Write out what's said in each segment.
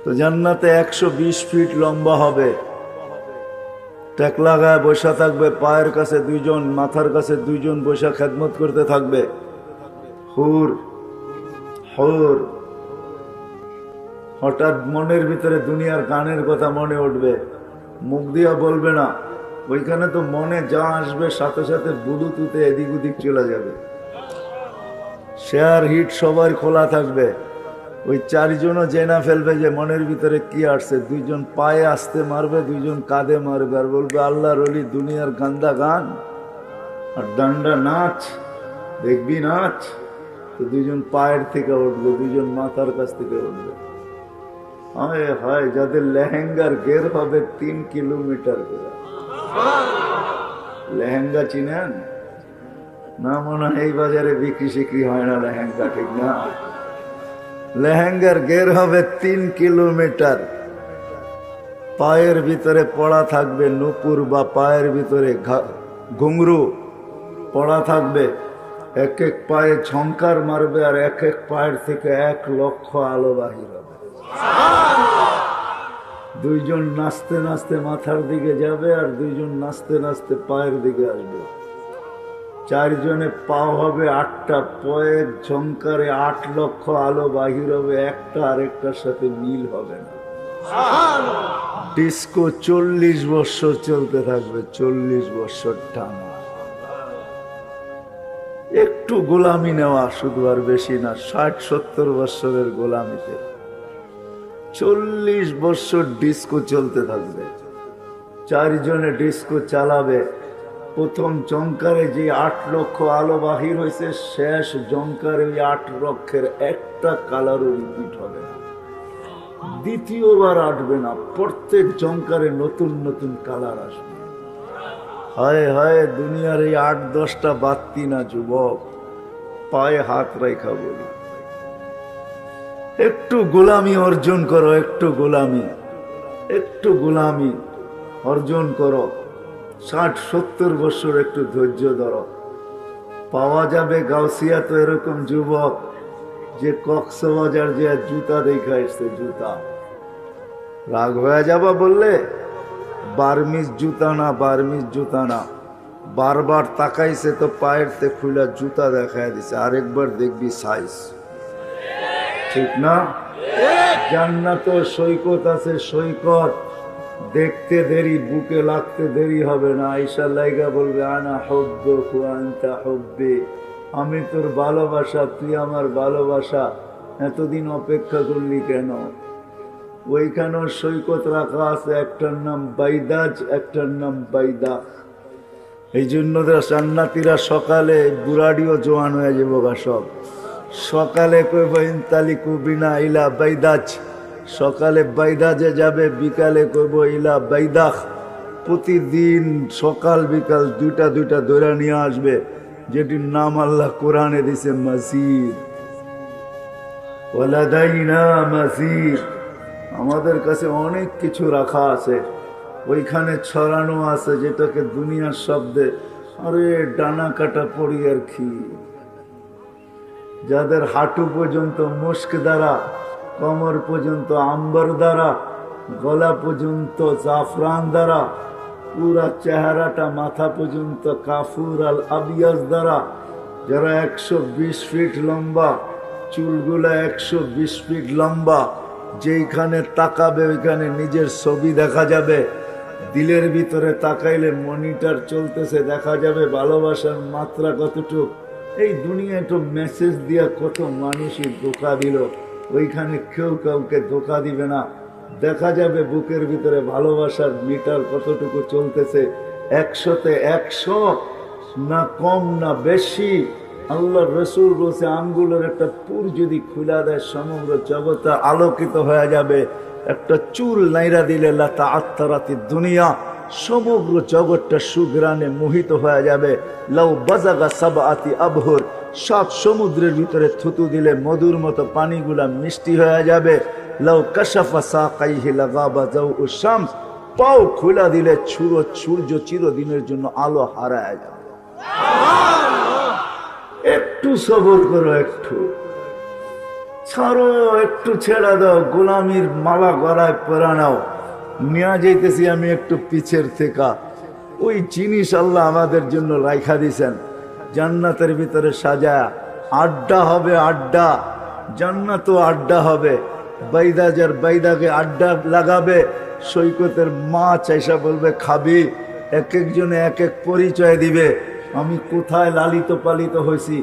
তো জান্নাতে 120 ফিট লম্বা হবে, ট্যাক লাগায় বসা থাকবে, পায়ের কাছে দুইজন, মাথার কাছে দুইজন বসা খেদমত করতে থাকবে। হুর হুর। হঠাৎ মনের ভিতরে দুনিয়ার গানের কথা মনে উঠবে, মুখ দিয়া বলবে না, ওইখানে তো মনে যা আসবে সাথে সাথে ব্লুটুথে এদিক ওদিক চলে যাবে। শেয়ার হিট সবার খোলা থাকবে, ওই চারজনও জেনা ফেলবে যে মনের ভিতরে কি আসছে। দুইজন পায়ে আসতে মারবে, দুইজন কাঁধে মারবে, আর বলবে আল্লাহর ওলি দুনিয়ার গান্দা গান আর ডান্ডা নাচ, দেখবি নাচ। তো দুইজন পায়ের থেকে উঠবে, দুইজন মাথার কাছ থেকে উঠবে। হায় হায়, যাদের লেহেঙ্গার গের হবে 3 কিলোমিটার করে। লেহেঙ্গা চিনেন না? মনে হয় এই বাজারে বিক্রি সিক্রি হয় না লেহেঙ্গা, ঠিক না? লেহেঙ্গার গের হবে 3 কিলোমিটার। পায়ের ভিতরে পড়া থাকবে নুপুর, বা পায়ের ভিতরে ঘুংরু পড়া থাকবে। এক এক পায়ে ঝংকার মারবে, আর এক এক পায়ের থেকে 1 লক্ষ আলো বাহির হবে। দুইজন নাচতে নাচতে মাথার দিকে যাবে, আর দুইজন নাচতে নাচতে পায়ের দিকে আসবে। চারজনে পাও হবে 8টা, পায়ের ঝংকারে 8 লক্ষ আলো বাহির হবে, একটা আরেকটার সাথে মিল হবে না। ডিস্কো 40 বছর চলতে থাকবে, 40 বছর টানা। একটু গোলামি নেওয়া শুধু, আর বেশি না। 60-70 বছরের গোলামিতে 40 বছর ডিস্কো চলতে থাকবে। চারজনে ডিস্কো চালাবে। প্রথম জংকারে যে 8 লক্ষ আলো বাহির হয়েছে, শেষ জংকারে ওই 8 লক্ষের একটা কালারও রিপিট হবে না, দ্বিতীয়বার আসবে না। প্রত্যেক জংকারে নতুন নতুন কালার আসবে। হায় হায়, দুনিয়ার এই 8-10টা বাতি না যুবক, পায়ে হাত রেখা বলি, একটু গোলামি অর্জন করো, একটু গোলামি, একটু গোলামি অর্জন করো। 60-70 বছর একটু ধৈর্য ধরো। পাওয়া যাবে গাউসিয়া তো এরকম যুবক যে কক্সবাজার যে জুতা দেখা এসছে, জুতা। রাগ হয়ে যাবা বললে, বার্মিজ জুতা না, বার্মিজ জুতা না। বারবার তাকাইছে তো পায়ের তে খুলে জুতা দেখায় দিছে, আরেকবার দেখবি সাইজ, ঠিক না? জান্নাত সৈকত আছে, সৈকত দেখতে দেরি, বুকে লাগতে দেরি হবে না। আয়েশা লাইগা বলবে আনা হুব্বুক ওয়া আনতা হুব্বি, আমি তোর ভালোবাসা, তুই আমার ভালোবাসা, এতদিন অপেক্ষা করলি কেন? ওইখানেও সৈকত রাখা আছে, একটার নাম বাইদাজ, একটার নাম বাইদা। এই জন্য জান্নাতীরা সকালে বুড়াডিও জোয়ান হয়ে যাবো গা সব। সকালে কইব ইনতালিকু বিনা ইলা বাইদাজ, সকালে বাইদাজে যাবে, বিকালে কইব ইলা বাইদাখ। প্রতিদিন সকাল বিকাল 2টা দৌড়া নিয়ে আসবে, যেটির নাম আল্লাহ কোরআনে দিছে মসজিদ। ওয়ালাদাইনা মসজিদ, আমাদের কাছে অনেক কিছু রাখা আছে, ওইখানে ছড়ানো আছে, যেটাকে দুনিয়ার শব্দে আরে ডানা কাটা পড়ি আর কি। যাদের হাঁটু পর্যন্ত মুস্ক দ্বারা, কোমর পর্যন্ত আম্বর দ্বারা, গলা পর্যন্ত জাফরান দ্বারা, পুরা চেহারাটা মাথা পর্যন্ত কাফুর আল আবিয়াজ দ্বারা, যারা 120 ফিট লম্বা, চুলগুলা 120 ফিট লম্বা, যেইখানে তাকাবে ওইখানে নিজের ছবি দেখা যাবে। দিলের ভিতরে তাকাইলে মনিটর চলতেছে, দেখা যাবে ভালোবাসার মাত্রা কতটুক। এই দুনিয়ায় তো মেসেজ দিয়া কত মানুষই ধোঁকা দিল, ওইখানে কেউ কাউকে ধোঁকা দিবে না। দেখা যাবে বুকের ভিতরে ভালোবাসার মিটার কতটুকু চলতেছে, 100-তে 100, না কম না বেশি। আল্লাহ রসুল বলছে আঙ্গুলের একটা পুর যদি খুলা দেয়, সমগ্র জগৎটা আলোকিত হয়ে যাবে। একটা চুল নাইরা দিলে লাতা আত্মারাতি দুনিয়া, সমগ্র জগৎটা সুগ্রানে মোহিত হয়ে যাবে। লাউ বাজাগা সাবআতি আবহুর, 7 সমুদ্রের ভিতরে থুতু দিলে মধুর মতো পানিগুলা মিষ্টি হয়ে যাবে। লাউ কাশাফা সাকাইহি লাগাবা যাউ শামস, পাও খুলা দিলে সূর্য চিরদিনের জন্য আলো হারায় যাবে। একটু সবর করো, একটু ছাড়ো, একটু ছেড়ে দাও, গোলামির মালা গলায় পরা নাও। নিয়ে যাইতেছি আমি একটু পিছের থেকে। ওই জিনিস আল্লাহ আমাদের জন্য রাইখা দিছেন জান্নাতের ভিতরে সাজা। আড্ডা হবে, আড্ডা, জান্নাতও আড্ডা হবে। বাইদাজার বাইদাকে আড্ডা লাগাবে, সৈকতের মাছ এসা বলবে খাবি। এক একজনে এক এক পরিচয় দিবে, আমি কোথায় লালিত পালিত হয়েছি,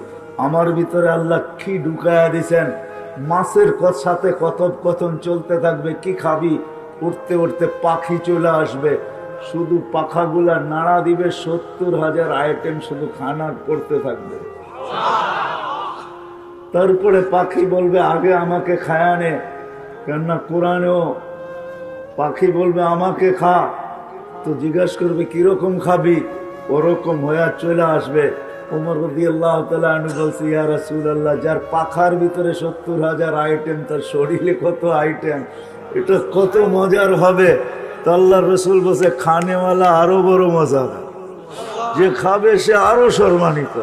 আমার ভিতরে আল্লাহ কি ঢুকায়া দিছেন। মাছের সাথে কথোপকথন চলতে থাকবে, কি খাবি, উঠতে উঠতে পাখি চলে আসবে, শুধু পাখাগুলা নাড়া দিবে, 70,000 আইটেম শুধু খানা করতে থাকবে। তারপরে পাখি বলবে আগে আমাকে খায়ানে, কেননা কোরআনেও পাখি বলবে আমাকে খা। তো জিজ্ঞাসা করবে কিরকম খাবি, ওরকম হয়ে চলে আসবে। ওমর রাদিয়াল্লাহু তাআলা আনহু বলছে, ইয়া রাসূলুল্লাহ, যার পাখার ভিতরে 70,000 আইটেম, তার শরীরে কত আইটেম, এটা কত মজার হবে। তো আল্লাহর রাসূল বলছে খানেওয়ালা আরো বড় মজা, যে খাবে সে আরো সম্মানিত,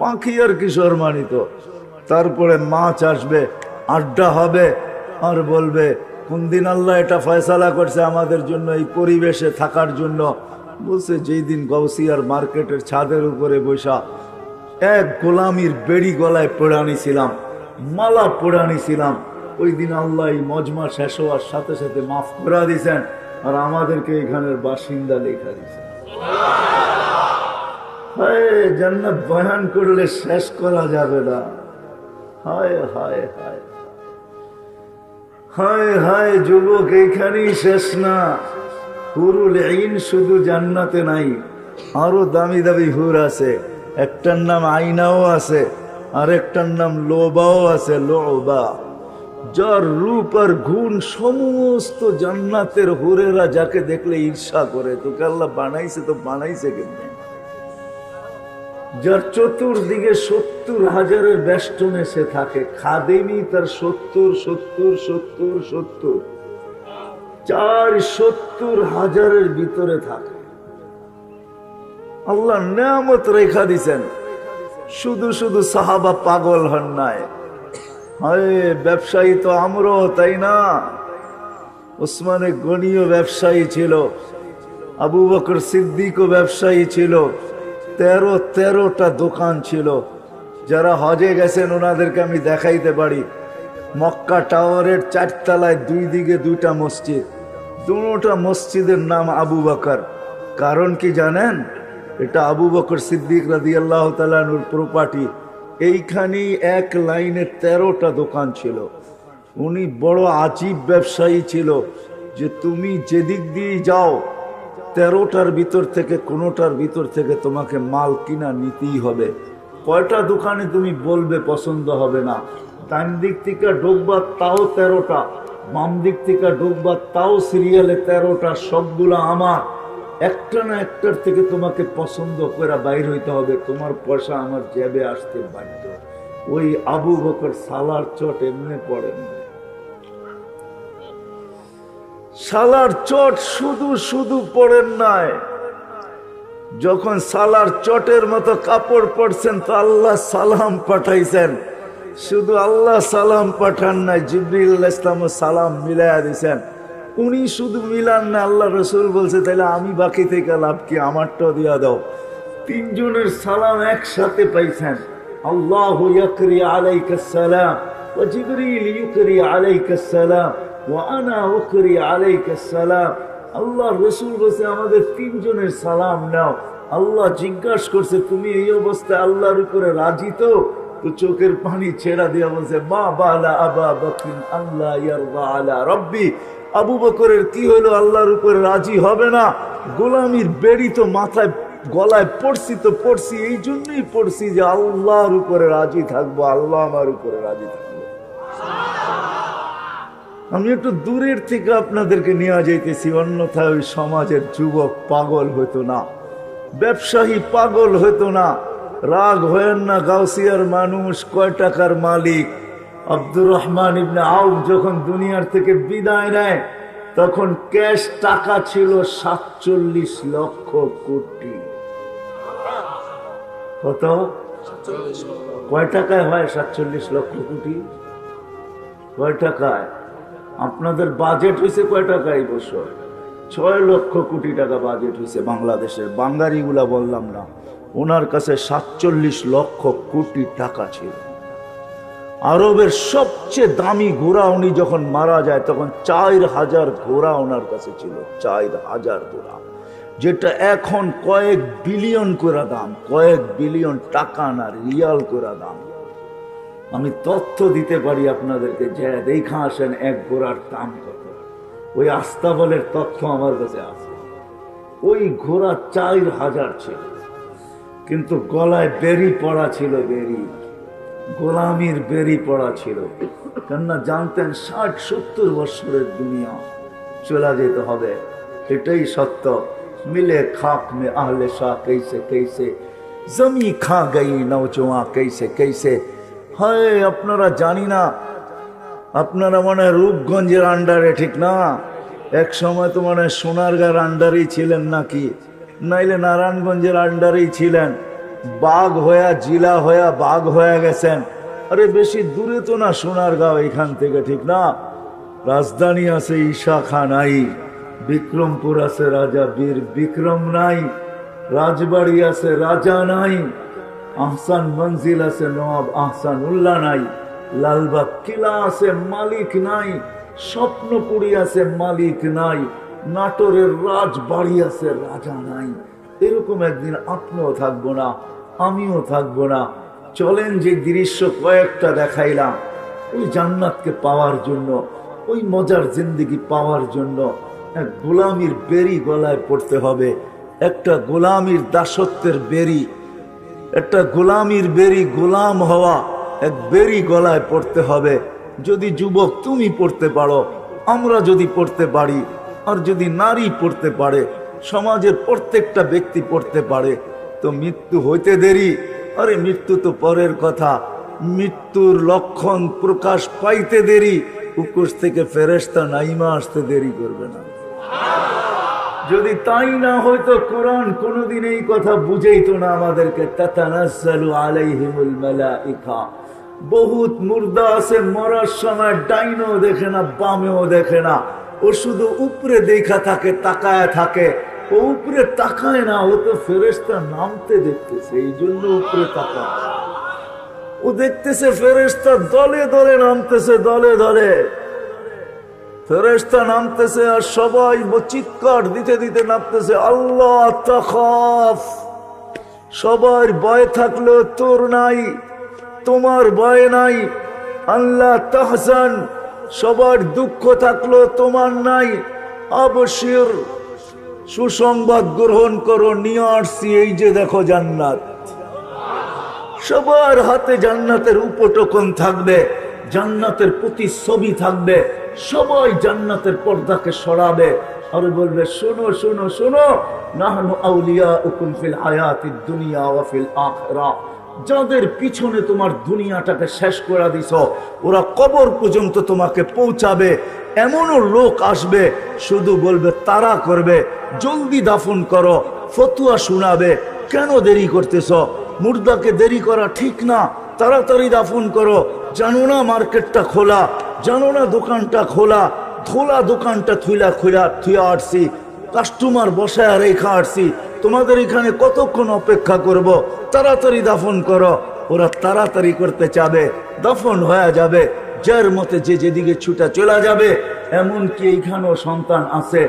পাখি আর কি সম্মানিত। তারপরে মাছ আসবে, আড্ডা হবে, আর বলবে কোন দিন আল্লাহ এটা ফয়সালা করছে আমাদের জন্য এই পরিবেশে থাকার জন্য। বলছে যেই দিন গাউসিয়ার মার্কেটের ছাদের উপরে বসা এক গোলামির বেড়ি গলায় পড়ানিছিলাম, মালা পড়ানিছিলাম, ওই দিন আল্লাহ এই মজমা শেষ হওয়ার সাথে সাথে মাফ করে দিয়েছেন, আর আমাদেরকে এখানের বাসিন্দা লেখা দিয়েছেন। হায়, জান্নাত বয়ান করলে শেষ করা যাবে না। হায় হায় হায় হায় হায়, যুবক, এইখানেই শেষ না। হুরুল আইন শুধু জান্নাতে নাই, আরো দামি দামি হুর আছে। একটার নাম আইনাও আছে, আর একটার নাম লোবাও আছে, লোবা। যার রূপ আর গুণ সমস্ত জান্নাতের হুরেরা যাকে দেখলে ঈর্ষা করে। তোকে আল্লাহ বানাইছে তো বানাইছে কেমনে? যার চতুর্দিকে 70,000 বেষ্টনে সে থাকে, খাদেমি তার 70,000 70,000 ভিতরে থাকে। আল্লাহ নেয়ামত রেখা দিছেন, শুধু শুধু সাহাবা পাগল হন নাই। হায়, ব্যবসায়ী তো আমরাও, তাই না? ওসমানে গনিও ব্যবসায়ী ছিল, আবু বকর সিদ্দিকও ব্যবসায়ী ছিল, 13টা দোকান ছিল। যারা হজে গেছেন ওনাদেরকে আমি দেখাইতে পারি, মক্কা টাওয়ারের 4 তলায় 2 দিকে 2টা মসজিদ, দুটা মসজিদের নাম আবু বকর। কারণ কি জানেন? এটা আবু বকর সিদ্দিক রাদিয়াল্লাহু তাআলা আনহুর প্রপার্টি। এইখানেই এক লাইনে 13টা দোকান ছিল। উনি বড় আজীব ব্যবসায়ী ছিল, যে তুমি যেদিক দিয়ে যাও 13টার ভিতর থেকে কোনোটার ভিতর থেকে তোমাকে মাল কিনা নিতেই হবে। কয়টা দোকানে তুমি বলবে পছন্দ হবে না। ডান দিক থেকে ঢুকবা তাও 13টা, বাম দিক থেকে ঢুকবা তাও সিরিয়ালে 13টা, সবগুলো আমার। একটা না একটার থেকে তোমাকে পছন্দ করে বাইর হইতে হবে, তোমার পয়সা আমার জেবে আসতে বাধ্য। ওই আবু বকর সালার চট এমনি পড়েন, সালার চট শুধু শুধু পড়েন নাই, যখন সালার চটের মতো কাপড় পরছেন তো আল্লাহ সালাম পাঠাইছেন। শুধু আল্লাহ সালাম পাঠান নাই, জিবরিল আলাইহিস সালামও সালাম মিলাইয়া দিয়েছেন। উনি শুধু মিলান না, আল্লাহ রাসূল বলছে তাইলে আমি বাকি থেকে লাভ কি, আমারটাও দিয়া দাও। 3 জনের সালাম একসাথে পাইছেন। আল্লাহু ইয়াকরি আলাইকাস সালাম ওয়া জিবরিল ইউকরি আলাইকাস সালাম ওয়া আনা উকরি আলাইকাস সালাম। আল্লাহ রাসূল বলছে আমাদের 3 জনের সালাম নাও। আল্লাহ জিজ্ঞাসা করছে তুমি এই অবস্থায় আল্লাহর উপরে রাজি তো? তো চোখের পানি ছেড়া দিয়া বলছে মা বালা আবা বকর আল্লাহ ইয়ারদা আলা রাব্বি। আবু বকরের কি হলো, আল্লাহর উপরে রাজি হবে না? গোলামির বেড়ি তো মাথায় গলায় পড়ছি তো পড়ছি, এই জন্যই পড়ছি যে আল্লাহর উপরে রাজি থাকবো, আল্লাহ আমার উপরে রাজি থাকবো। আমি একটু দূরের থেকে আপনাদেরকে নিয়ে যাইতেছি, অন্যথায় ওই সমাজের যুবক পাগল হইতো না, ব্যবসায়ী পাগল হইতো না। রাগ হয়েন না, গাউসিয়ার মানুষ, কয় টাকার মালিক। আব্দুর রহমান ইবনে আউফ যখন দুনিয়ার থেকে বিদায় নেয় তখন ক্যাশ টাকা ছিল 47 লক্ষ কোটি। কত? কয় টাকায় হয় 47 লক্ষ কোটি? কয় টাকায়? আপনাদের বাজেট হয়েছে কয় টাকা এই বছর? 6 লক্ষ কোটি টাকা বাজেট হয়েছে বাংলাদেশের। বাঙালিগুলা বললাম না, ওনার কাছে 47 লক্ষ কোটি টাকা ছিল। আরবের সবচেয়ে দামি ঘোড়া উনি যখন মারা যায় তখন 4000 ঘোড়া ওনার কাছে ছিল। 4000 ঘোড়া, যেটা এখন কয়েক বিলিয়ন করে দাম, কয়েক বিলিয়ন টাকা না রিয়াল করে দাম। আমি তথ্য দিতে পারি আপনাদেরকে, যে দেখা আসেন এক ঘোড়ার দাম কত। ওই আস্তাবলের তথ্য আমার কাছে আছে। ওই ঘোড়া 4000 ছিল, কিন্তু গলায় বেরি পড়া ছিল, বেরি, গোলামির বেরি পড়া ছিল। কেননা জানতেন 60-70 বছরের দুনিয়া চলে যেতে হবে, এটাই সত্য। মিলে খাক মে আহলে শাহ कैसे कैसे, জমি খা গই নৌজওয়া कैसे कैसे। হায়, আপনারা জানি না, আপনারা মনে রূপগঞ্জের আন্ডারে, ঠিক না? এক সময় তো মনে সোনারগাঁর আন্ডারেই ছিলেন নাকি, নাইলে নারায়ণগঞ্জের আন্ডারেই ছিলেন। বাঘ হয়ে, জিলা হয়ে বাঘ হয়ে গেছেন। আরে বেশি দূরে তো না সোনারগাঁও এখান থেকে, ঠিক না? রাজধানী আছে ঈশা খান নাই, বিক্রমপুর আছে রাজা বীর বিক্রম নাই, রাজবাড়ি আছে রাজা নাই, আহসান মঞ্জিল আছে নবাব আহসান উল্লাহ নাই, লালবাগ কিলা আছে মালিক নাই, স্বপ্নপুরী আছে মালিক নাই, নাটোরের রাজবাড়ি আছে রাজা নাই। এরকম একদিন আপনিও থাকবো না, আমিও থাকবো না। চলেন যে দৃশ্য কয়েকটা দেখাইলাম, ওই জান্নাতকে পাওয়ার জন্য, ওই মজার জিন্দেগি পাওয়ার জন্য এক গোলামির বেরি গলায় পড়তে হবে। একটা গোলামির দাসত্বের বেরি, একটা গোলামির বেরি, গোলাম হওয়া এক বেরি গলায় পড়তে হবে। যদি যুবক তুমি পড়তে পারো, আমরা যদি পড়তে পারি, আর যদি নারী পড়তে পারে, সমাজের প্রত্যেকটা ব্যক্তি পড়তে পারে, তো মৃত্যু হইতে দেরি। আরে মৃত্যু তো পরের কথা, মৃত্যুর লক্ষণ প্রকাশ পাইতে দেরি, উপর থেকে ফেরেশতা নাইমা আসতে দেরি করবে না। যদি তাই না হয়তো কোরআন কোনদিন এই কথা বুঝাইতো না আমাদেরকে। তাতানাজ্জালু আলাইহিমুল মালাইকা। বহুত মুর্দা আছে, মরার সময় ডাইনও দেখে না, বামেও দেখে না, ও শুধু উপরে দেখা থাকে, তাকায় থাকে। ও উপরে তাকায় না, ও তো ফেরেশতা নামতে দেখতেছে, এই জন্য উপরে তাকায়। ও দেখতেছে ফেরেশতা দলে দলে নামতেছে, দলে দলে ফেরেশতা নামতেছে, আর সবাই চিৎকার দিতে দিতে নামতেছে, আল্লাহ তাখাফ। সবার ভয় থাকলেও তোর নাই, তোমার ভয় নাই। আল্লাহ তাহজান, সবার দুঃখ থাকলেও তোমার নাই। আবশির, সুসংবাদ গ্রহণ করো, নিয়ে আসছি এই যে দেখো জান্নাত। সবার হাতে জান্নাতের উপটোকন থাকবে, জান্নাতের প্রতিচ্ছবি থাকবে। সবাই জান্নাতের পর্দাকে সরাবে আর বলবে, শোনো শোনো শোনো, নাহনু আউলিয়াউকুম ফিল হায়াতিদ দুনিয়া ওয়া ফিল আখিরাহ। যাদের পিছনে তোমার দুনিয়াটাকে শেষ করে দিছো, ওরা কবর পর্যন্ত তোমাকে পৌঁছাবে। এমনও লোক আসবে, শুধু বলবে তাড়া করবে, জলদি দাফন করো, ফতুয়া শোনাবে, কেন দেরি করতেছ, মুর্দাকে দেরি করা ঠিক না, তাড়াতাড়ি দাফন করো। জানো না মার্কেটটা খোলা, জানো না দোকানটা খোলা, খোলা দোকানটা থুয়া আসছি, কাস্টমার বসায় রেখা আসছি, তোমাদের এখানে কতক্ষণ অপেক্ষা করব, তাড়াতাড়ি দাফন করো। ওরা তাড়াতাড়ি করতে চাবে, দাফন হয়ে যাবে, যার মতে যে যেদিকে ছুটা চলে যাবে। এমনকি এইখানেও সন্তান আছে,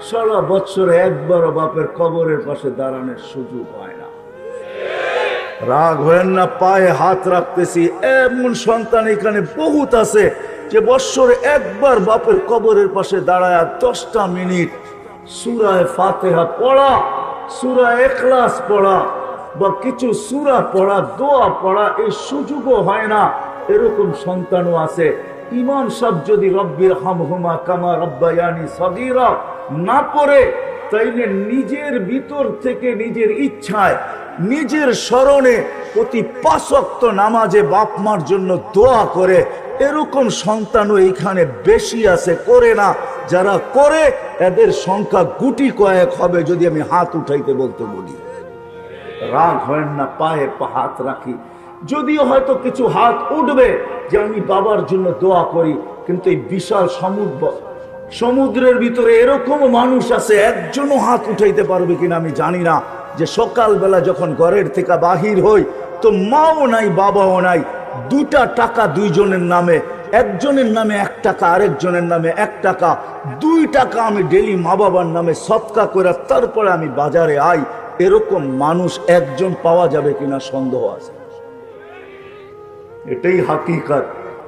সারা বৎসরে একবারও বাপের কবরের পাশে দাঁড়ানোর সুযোগ হয় না। রাগ হয়েন না, পায়ে হাত রাখতেছি, এমন সন্তান এখানে বহুত আছে যে বৎসরে একবার বাপের কবরের পাশে দাঁড়ায় 10টা মিনিট সূরা ফাতিহা পড়া, সূরা ইখলাস পড়া বা কিছু সূরা পড়া, দোয়া পড়া, এই সুযোগও হয় না। এরকম সন্তানও আছে। ইমাম সাহেব যদি রব্বির হামহুমা কামা রব্বায়ানি সগীরা না পড়ে, তাইলে নিজের ভিতর থেকে নিজের ইচ্ছায়, নিজের স্মরণে প্রতি 5 ওয়াক্ত নামাজে বাপ মার জন্য দোয়া করে, এরকম সন্তানও এইখানে বেশি আছে। করে না, যারা করে এদের সংখ্যা গুটি কয়েক হবে যদি আমি হাত উঠাইতে বলতে বলি। রাগ হয় না, পায়ে হাত রাখি, যদিও হয়তো কিছু হাত উঠবে যে আমি বাবার জন্য দোয়া করি, কিন্তু এই বিশাল সমুদ্রের ভিতরে এরকম মানুষ আছে, একজনও হাত উঠাইতে পারবে কিনা আমি জানি না, যে সকালবেলা যখন ঘরের থেকে বাহির হই তো মাও নাই বাবাও নাই, 2টা টাকা দুইজনের নামে, একজনের নামে 1 টাকা, আরেকজনের নামে 1 টাকা, 2 টাকা আমি ডেলি মা বাবার নামে সৎকা করে তারপরে আমি বাজারে আই। এরকম মানুষ একজন পাওয়া যাবে কিনা সন্দেহ আছে। এটাই হাকিকত।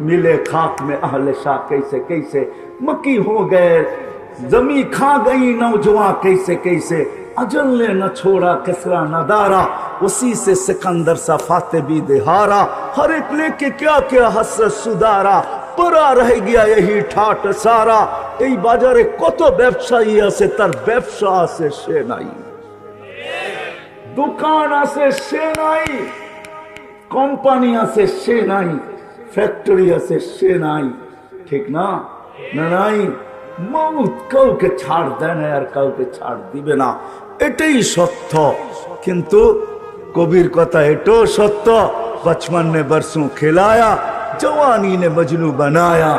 मिले खाक में अहले शाह कैसे कैसे मक्की हो गए, जमी खा गई नौजवान कैसे कैसे, अजल ने न छोड़ा कसरा न दारा, उसी से सिकंदर सा फाते भी देहारा, हर एक लेके क्या क्या हसरत सुधारा, परा रह गया यही ठाट सारा। এই বাজারে কত ব্যবসায়ী আছে, তার ব্যবসা আছে সে নাই, দোকান আছে সে নাই, কোম্পানি আছে সে নাই, ফ্যাক্টরি আছে সে নাই, ঠিক না? না নাই, মৌত কাউকে ছাড় দেয় না আর কাউকে ছাড় দিবে না, এটাই সত্য। কিন্তু কবির কথা এটাও সত্য, বচপন নে বরসোं খেলায়া, জওয়ানি নে মজনু বানায়া।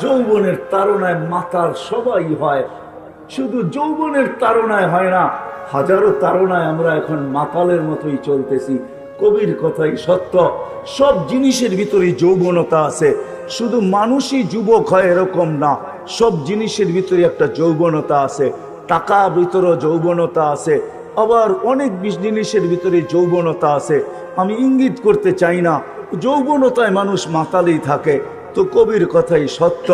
যৌবনের তাড়নায় মাতাল সবাই হয়, শুধু যৌবনের তাড়নায় হয় না, হাজারো তাড়নায় আমরা এখন মাতালের মতোই চলতেছি। কবির কথাই সত্য, সব জিনিসের ভিতরে যৌবনতা আছে, শুধু মানুষই যুবক হয় এরকম না, সব জিনিসের ভিতরে একটা যৌবনতা আছে। টাকা ভিতরে যৌবনতা আছে, আবার অনেক জিনিসের ভিতরে যৌবনতা আছে। আমি ইঙ্গিত করতে চাই না, যৌবনতায় মানুষ মাতালেই থাকে। তো কবির কথাই সত্য,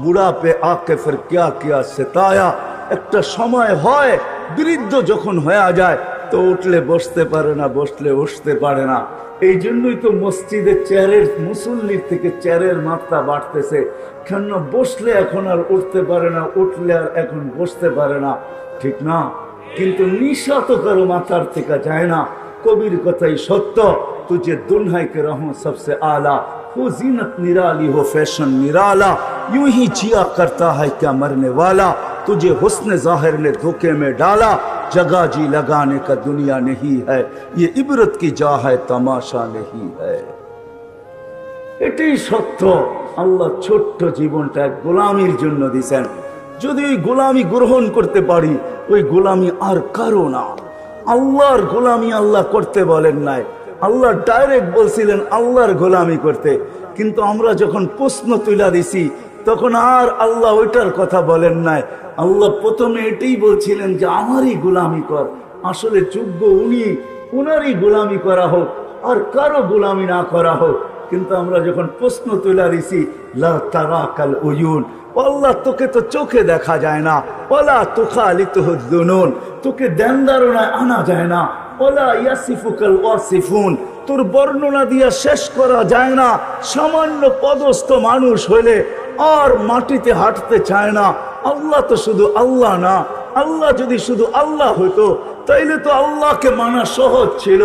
বুড়া পে আকে ফির কিয়া কিয়া সেতায়া। একটা সময় হয় বৃদ্ধ যখন হয়ে যায় তো উঠলে বসতে পারে না, বসলে উঠতে পারে না। এই জন্যই তো মসজিদে চেয়ারের মুসল্লির থেকে চেয়ারের মাত্রা বাড়তেছে, কেন বসলে এখন আর উঠতে পারে না, উঠলে আর এখন বসতে পারে না, ঠিক না? কিন্তু নিশা তো কারো মাথার থেকে যায় না। কবির কথাই সত্য, तुझे दुल्हन के रहूं सबसे आला, हो जीनत निराली हो फैशन निराला, यूं ही जिया करता है क्या मरने वाला, तुझे हुस्न जाहिर ने धोखे में डाला, जगह जी लगाने का दुनिया नहीं है, ये इबरत की जा है तमाशा नहीं है। এটাই সত্য। আল্লাহ ছোট্ট জীবনটা এক গোলামির জন্য দিয়েছেন, যদি ওই গোলামি গ্রহণ করতে পারি, ওই গোলামি আর কারো না। আল্লাহর গোলামি আল্লাহ করতে বলেন নাই, আল্লাহ ডাইরেক্ট বলছিলেন আল্লাহর গোলামি করতে। কিন্তু আমরা যখন প্রশ্ন তুলে দিছি তখন আর আল্লাহ ওইটার কথা বলেন নাই। আল্লাহ প্রথমে এটাই বলছিলেন যে আমারই গোলামি কর। আসলে যোগ্য উনি, উনারই গোলামি করা হোক, আর কারো গোলামি না করা হোক। কিন্তু আমরা যখন প্রশ্ন তুলে দিছি, লা তারাকাল উয়ুন, আল্লাহ তোকে তো চোখে দেখা যায় না, ওলা তুখালিতুহু যুনুন, তোকে ধ্যান ধারণায় আনা যায় না, ওলা ইয়াসিফুকাল ওয়াসিফুন, তোর বর্ণনা দিয়া শেষ করা যায় না। সামান্য পদস্থ মানুষ হইলে আর মাটিতে হাঁটতে চায় না। আল্লাহ তো শুধু আল্লাহ না, আল্লাহ যদি শুধু আল্লাহ হইতো তাইলে তো আল্লাহকে মানা সহজ ছিল।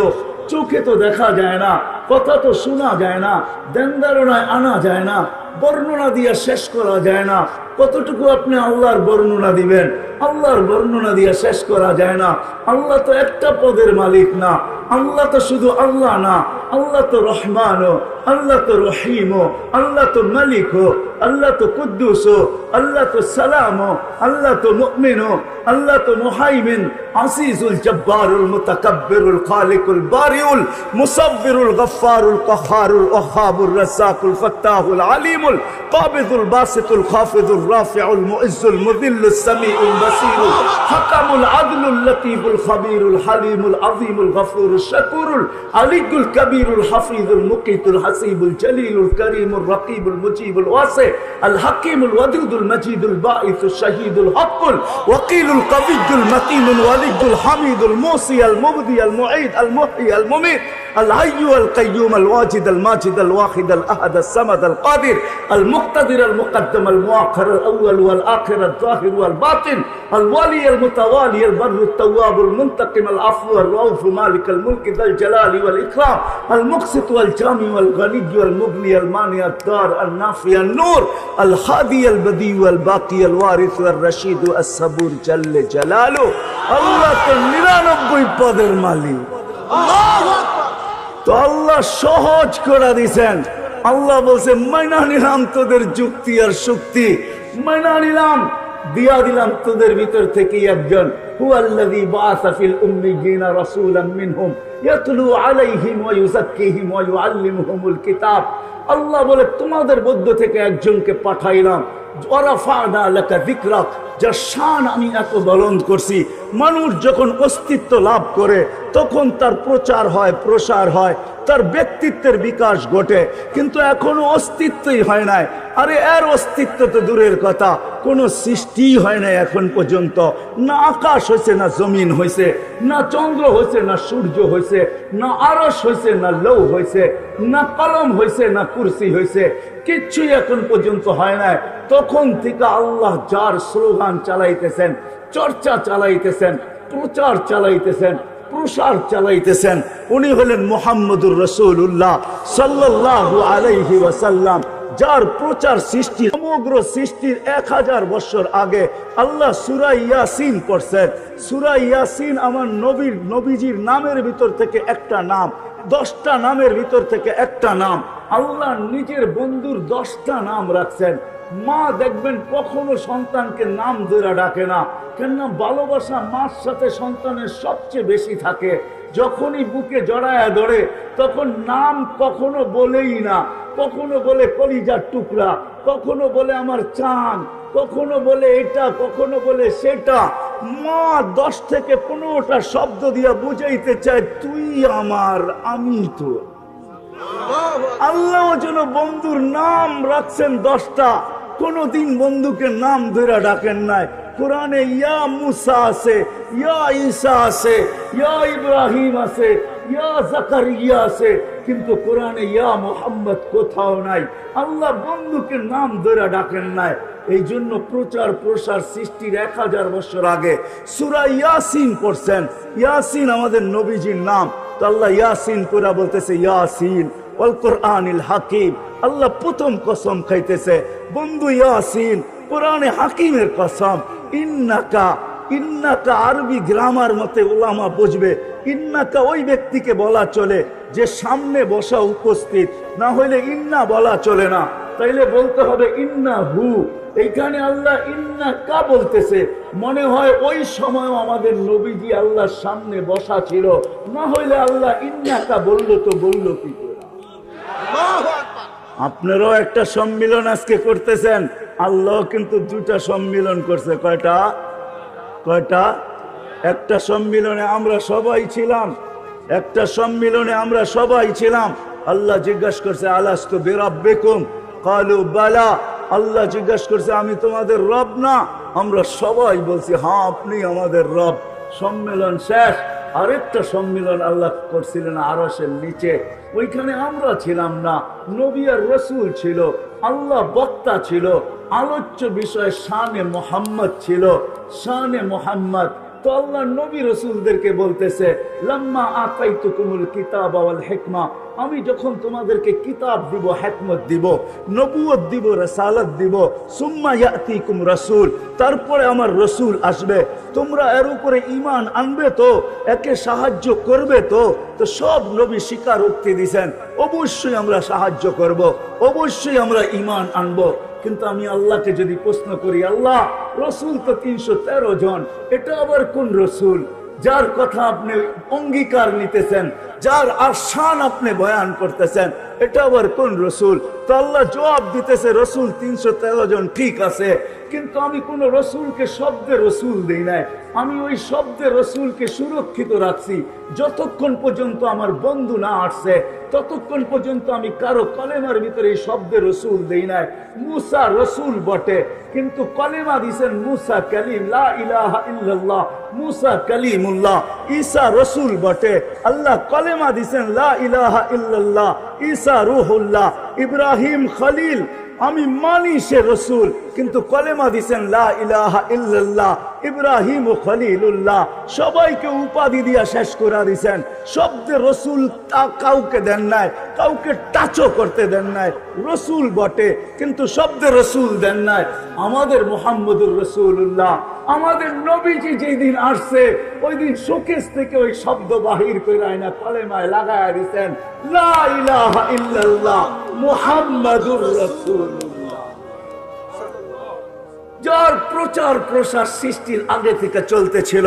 চোখে তো দেখা যায় না, কথা তো শোনা যায় না, ধ্যান ধারণায় আনা যায় না, বর্ণনা দিয়া শেষ করা যায় না। কতটুকু আপনি আল্লাহর বর্ণনা দিবেন? আল্লাহর বর্ণনা দিয়া শেষ করা যায় না। আল্লাহ তো একটা পদের মালিক না, আল্লাহ তো শুধু আল্লাহ না, আল্লাহ তো রহমান, আল্লাহ তো রহিম, আল্লাহ তো মালিক, আল্লাহ তো কুদ্দুস, আল্লাহ তো সালাম, আল্লাহ তো মুমিন, আল্লাহ তো মুহাইমিন, আসিজুল জব্বারুল মুতাকাব্বিরুল খালিকুল বারিউল মুসাব্বিরুল গফফারুল কাহারুল ওয়াহাবুর রাজ্জাকুল ফাত্তাহুল আলিমুল কাবিদুল বাসিতুল খাফিদুল রাফিউল মুইজ্জুল মুযিল্লুস সামিউল বাসীরুল হাকামুল আদলুল লতীফুল খাবীরুল হালিমুল আযীমুল গফুরুশ শাকুরুল আলিয়ুল কবীরুল হাফিজুল মুকিতুল হাসিবুল জলিলুল করিমুর রকিবুল মুজিবুল ওয়াসি আল হাকিমুল ওয়াদুদুল মজিদুল বাঈসুশ শাহীদুল হকুল ওয়াকিলুল কবিয়্যুল মতিনুল ওয়ালিয়ুল হামিদুল মুসি আল মুবদি আল মুঈদ আল মুহয়ি আল মুমীত আল হাইয়্যু আল কাইয়্যুম আল ওয়াজিদ আল মাজিদ আল ওয়াহিদ আল আহাদ আল সামাদ আল কাদির আল মুক্তাদির আল মুকদ্দম আল মুআখির আল আউয়াল ওয়াল আখির আল যাহির ওয়াল বাতিন আল ওয়ালি আল মুতাওয়ালি আল বরর আল তাওয়াব আল মুনতাকিম আল আফু আল রাউফ মালিক আল মুলক যাল জালালি ওয়াল ইকরাম আল মুকসিত ওয়াল জামি ওয়াল গনি ওয়াল মুগনি আল মানি আল দার আল নাফি আল নূর আল হাদি আল বদি ওয়াল বাকি আল ওয়ারিস ওয়াল রশিদ আস সাবুর জাল্লে জালালু। আল্লাহ তো 99 পদের মালিক। আল্লাহু আকবার। তো আল্লাহ সহজ করে দিয়েছেন, আল্লাহ বলছে মাইনা নিলাম তোদের যুক্তি আর শক্তি, মাইনা নিলাম, দিয়া দিলাম তোদের ভিতর থেকে একজন, হুয়াল্লাযী বাআসা ফিল উম্মিয়িনা রাসূলাম মিনহুম ইয়াতলু আলাইহিম ওয়া ইউযাক্কিহিম ওয়া ইউআল্লিমুহুমুল কিতাব। আল্লাহ বলে তোমাদের মধ্য থেকে একজনকে পাঠাইলাম, ওয়া রাফা'না লাকা যিকরাক, যার শান আমি এত বুলন্দ করছি। মানুষ যখন অস্তিত্ব লাভ করে তখন তার প্রচার হয়, প্রসার হয়, তার ব্যক্তিত্বের বিকাশ ঘটে, কিন্তু এখনো অস্তিত্বই হয় নাই। আরে এর অস্তিত্ব তো দূরের কথা, কোনো সৃষ্টি হয় নাই এখন পর্যন্ত। না আকাশ হয়েছে, না জমিন হয়েছে, না চন্দ্র হয়েছে, না সূর্য হয়েছে, না আরশ হয়েছে, না লৌ হয়েছে, না কলম হয়েছে, না কুরসি হয়েছে, কিচ্ছুই এখন পর্যন্ত হয় নাই। তখন থেকে আল্লাহ যার স্লোগান চালাইতেছেন, চর্চা চালাইতেছেন, প্রচার চালাইতেছেন, প্রসার চালাইতেছেন, উনি হলেন মুহাম্মদুর রাসূলুল্লাহ সাল্লাল্লাহু আলাইহি ওয়াসাল্লাম, যার প্রচার সৃষ্টি সমগ্র সৃষ্টির 1000 বছর আগে আল্লাহ সূরা ইয়াসিন পড়ছেন। সূরা ইয়াসিন আমার নবীজির নামের ভিতর থেকে একটা নাম, 10টা নামের ভিতর থেকে একটা নাম। আল্লাহ নিজের বন্ধুর 10টা নাম রাখছেন। মা দেখবেন কখনো সন্তানকে নাম ধরে ডাকে না, কেননা ভালোবাসা মার সাথে সন্তানের সবচেয়ে বেশি থাকে। যখনই বুকে জড়ায়া ধরে তখন নাম কখনো বলেই না, কখনো বলে কলিজার টুকরা, কখনো বলে আমার চাঁদ, কখনো বলে এটা, কখনো বলে সেটা। মা 10 থেকে 15টা শব্দ দিয়া বুঝাইতে চায় তুই আমার, আমি তোর। আল্লাহ যেন বন্ধুর নাম রাখছেন 10টা, কোনদিন বন্ধুকে নাম ধরে ডাকেন নাই। কোরআনে ইয়া মুসা আছে, ইয়া ঈসা আছে, ইয়া ইব্রাহিম আছে, ইয়া জাকারিয়া আছে, কিন্তু কোরআনে ইয়া মুহাম্মদ কোথাও নাই। আল্লাহ বন্ধুকে নাম ধরে ডাকেন নাই। এই জন্য প্রচার প্রসার সৃষ্টির 1000 বছর আগে সূরা ইয়াসিন পড়ছেন। ইয়াসিন আমাদের নবীজির নাম, তো আল্লাহ ইয়াসিন পুরা বলতেছে ইয়াসিন ওয়াল কুরআনিল হাকিম। আল্লাহ প্রথম কসম খাইতেছে বন্ধু ইয়াসিন, কোরআনে হাকিমের কসম। ইন্নাকা, ইন্নাকা আরবি গ্রামার মতে উলামা বুঝবে, ইন্নাকা ওই ব্যক্তিকে বলা চলে যে সামনে বসা উপস্থিত, না হইলে ইন্না বলা চলে না, তাইলে বলতে হবে ইন্না হু। এইখানে আল্লাহ ইন্নাকা বলতেছে, মনে হয় ওই সময় আমাদের নবীজি আল্লাহর সামনে বসা ছিল, না হইলে আল্লাহ ইন্নাকা বললো তো বললো কি করে। আপনারাও একটা সম্মিলন আজকে করতেছেন, আল্লাহ কিন্তু 2টা সম্মিলন করছে। কয়টা? কয়টা? একটা সম্মিলনে আমরা সবাই ছিলাম, একটা সম্মিলনে আমরা সবাই ছিলাম। আল্লাহ জিজ্ঞাসা করছে আলাস্তু বিরাব্বিকুম ক্বালু বালা। আল্লাহ জিজ্ঞাসা করছে আমি তোমাদের রব না? আমরা সবাই বলছি হ্যাঁ আপনি আমাদের রব। সম্মেলন শেষ। আরেকটা সম্মেলন আল্লাহ করছিলেন আরশের নিচে, ওইখানে আমরা ছিলাম না, নবী আর রাসূল ছিল, আল্লাহ বক্তা ছিল, আলোচ্য বিষয় শানে মুহাম্মদ ছিল, শানে মুহাম্মদ। তো আল্লাহ নবী রাসূলদেরকে বলতেছে লাম্মা আতাইতুকুমুল কিতাবা ওয়াল হিকমা, আমি যখন তোমাদেরকে কিতাব দিব, হিকমত দিব, নবুয়ত দিব, রাসালাত দিব, সুম্মা ইয়াতিকুম রাসূল, তারপরে আমার রাসূল আসবে, তোমরা এর উপরে ঈমান আনবে তো, একে সাহায্য করবে তো। তো সব নবী স্বীকার উক্তি দিয়েছেন অবশ্যই আমরা সাহায্য করব, অবশ্যই আমরা ঈমান আনবো। কিন্তু আমি আল্লাহকে যদি প্রশ্ন করি, আল্লাহ রসুল তো 313 জন, এটা আবার কোন রসুল যার কথা আপনি অঙ্গীকার নিতেছেন, যার আশান আপনি বয়ান করতেছেন, এটা আবার কোন রসুল? তো আল্লাহ জবাব দিতেছে রসুল 313 জন ঠিক আছে, কিন্তু আমি কোন রসুলকে শব্দে রসুল দেই নাই, আমি ওই শব্দে রসুলকে সুরক্ষিত রাখছি। যতক্ষণ পর্যন্ত আমার বন্ধু না আসছে ততক্ষণ পর্যন্ত আমি কারো কলেমার ভিতরে এই শব্দে রসুল দেই নাই। মুসা রসুল বটে, কিন্তু কলেমা দিছেন মুসা কালিম, লা ইলাহা ইল্লাল্লাহ, মুসা কালিমুল্লাহ। ঈসা রসুল বটে, আল্লাহ কলেমা দিছেন লা ইলাহা ইল্লাল্লাহ, ঈসা রূহুল্লাহ। ইব্রাহিম খলিল, আমি মানি সে রসুল, কিন্তু কলেমা দিছেন লা ইলাহা ইল্লাল্লাহ ইব্রাহিম ও খলিলুল্লাহ, সবাইকে উপাধি দিয়া শেষ করে দিছেন। শব্দে রসুল কাউকে দেন নাই, কাউকে টাচও করতে দেন নাই। রসুল বটে কিন্তু শব্দে রসুল দেন নাই। আমাদের মুহাম্মদুর রাসূলুল্লাহ, আমাদের নবীজি যেই দিন আসছে ওই দিন শোকেস থেকে ওই শব্দ বাহির করে আয়না কলেমায় লাগায়া দিছেন লা ইলাহা ইল্লাল্লাহ মুহাম্মাদুর রাসূলুল্লাহ। যার প্রচার প্রসার সৃষ্টির আগে থেকে চলতেছিল।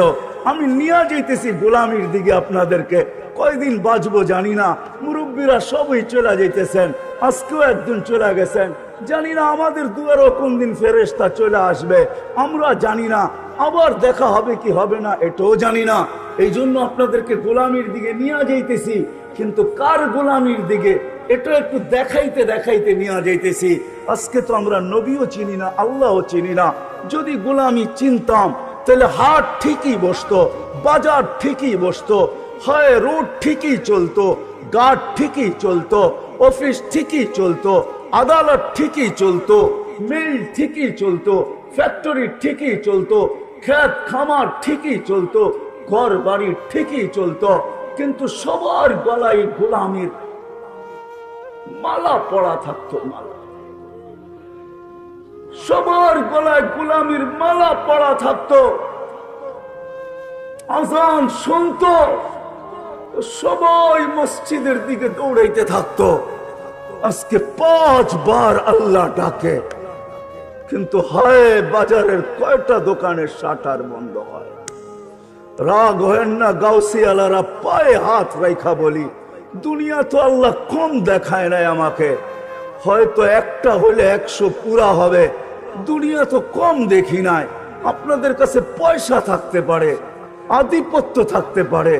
আমি নিয়ে যাইতেছি গোলামির দিকে আপনাদেরকে। কয়দিন বাঁচবো জানি না, মুরব্বীরা সবই চলে যাইতেছেন, আজকেও একজন চলে গেছেন। জানি না আমাদের দুয়ারও কোন দিন ফেরেশতা চলে আসবে, আমরা জানি না। আবার দেখা হবে কি হবে না এটাও জানি না। এই জন্য আপনাদেরকে গোলামির দিকে নিয়ে যাইতেছি, কিন্তু কার গোলামির দিকে এটা একটু দেখাইতে দেখাইতে নিয়ে যাইতেছি। আজকে তো আমরা নবীও চিনি না, আল্লাহও চিনি না। যদি গোলামি চিনতাম তাহলে হাট ঠিকই বসতো, বাজার ঠিকই বসতো, হয় রোড ঠিকই চলতো, গার্ড ঠিকই চলতো, অফিস ঠিকই চলতো, আদালত ঠিকই চলতো, মিল ঠিকই চলতো, ফ্যাক্টরি ঠিকই চলতো, ক্ষেত খামার ঠিকই চলতো, ঘর বাড়ি ঠিকই চলতো। কিন্তু সবার গলায় গোলামির মালা পড়া থাকতো, মালা। সবার গলায় গোলামির মালা পড়া থাকতো। আজান শুনতো, সবাই মসজিদের দিকে দৌড়াইতে থাকতো। আজকে 5 বার আল্লাহ ডাকে, কিন্তু হয় বাজারের কয়টা দোকানের শাটার বন্ধ হয়। রাগ হয় না, গাউসিয়ালারা পায়ে হাত রাইখা বলি, দুনিয়া তো আল্লাহ কম দেখায় নাই আমাকে। হয়তো একটা হলে 100 পুরা হবে। দুনিয়া তো কম দেখি নাই। আপনাদের কাছে পয়সা থাকতে পারে, আধিপত্য থাকতে পারে,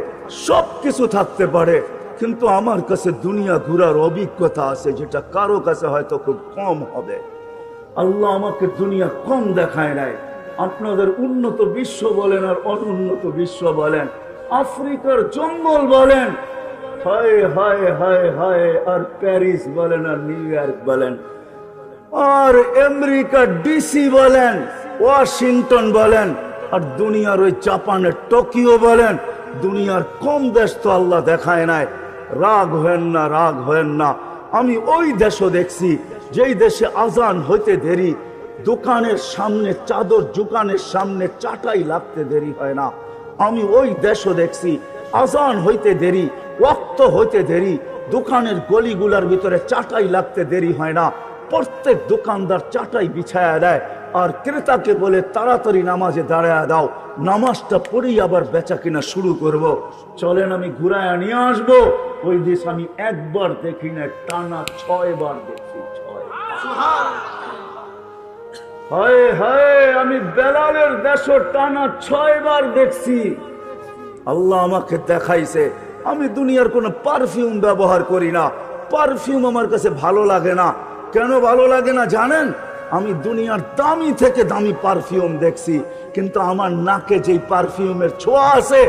সবকিছু থাকতে পারে, কিন্তু আমার কাছে দুনিয়া ঘুরার অভিজ্ঞতা আছে, যেটা কারো কাছে হয়তো খুব কম হবে। আল্লাহ আমাকে দুনিয়া কম দেখায় নাই। আপনাদের উন্নত বিশ্ব বলেন আর অনুন্নত বিশ্ব বলেন, আফ্রিকার জঙ্গল বলেন, হায় হায় হায় হায়, আর প্যারিস বলেন আর নিউ ইয়র্ক বলেন, আর আমেরিকা ডিসি বলেন, ওয়াশিংটন বলেন, আর দুনিয়ার ওই জাপানের টোকিও বলেন, দুনিয়ার কম দেশ তো আল্লাহ দেখায় নাই। রাগ হেন না, রাগ হেন না। আমি ওই দেশও দেখছি যেই দেশে আজান হইতে দেরি, দোকানের সামনে চাদর, দোকানের সামনে চাটাই লাগতে দেরি হয় না। আমি ওই দেশও দেখছি আজান হইতে দেরি, ওয়াক্ত হইতে দেরি, দোকানের গলিগুলার ভিতরে চাটাই লাগতে দেরি হয় না। প্রত্যেক দোকানদার চাটাই বিছায়া দেয়, আর ক্রেতাকে বলে তাড়াতাড়ি নামাজে দাঁড়ায় দাও, নামাজটা পড়েই আবার বেচা কিনা শুরু করব। চলেন আমি ঘুরায় নিয়ে আসবো। ওই দেশ আমি একবার দেখি না, টানা 6 বার দেখছি। 6 হায় হায়, আমি বেলালের দেশও টানা 6 বার দেখছি। আল্লাহ আমাকে দেখাইছে। আমি দুনিয়ার কোনো পারফিউম ব্যবহার করি না। পারফিউম আমার কাছে ভালো লাগে না। কেন ভালো লাগে না জানেন? আমি দুনিয়ার দামি থেকে দামি পারফিউম দেখছি, কিন্তু আমার নাকে যেই পারফিউমের ছোঁয়া আছে,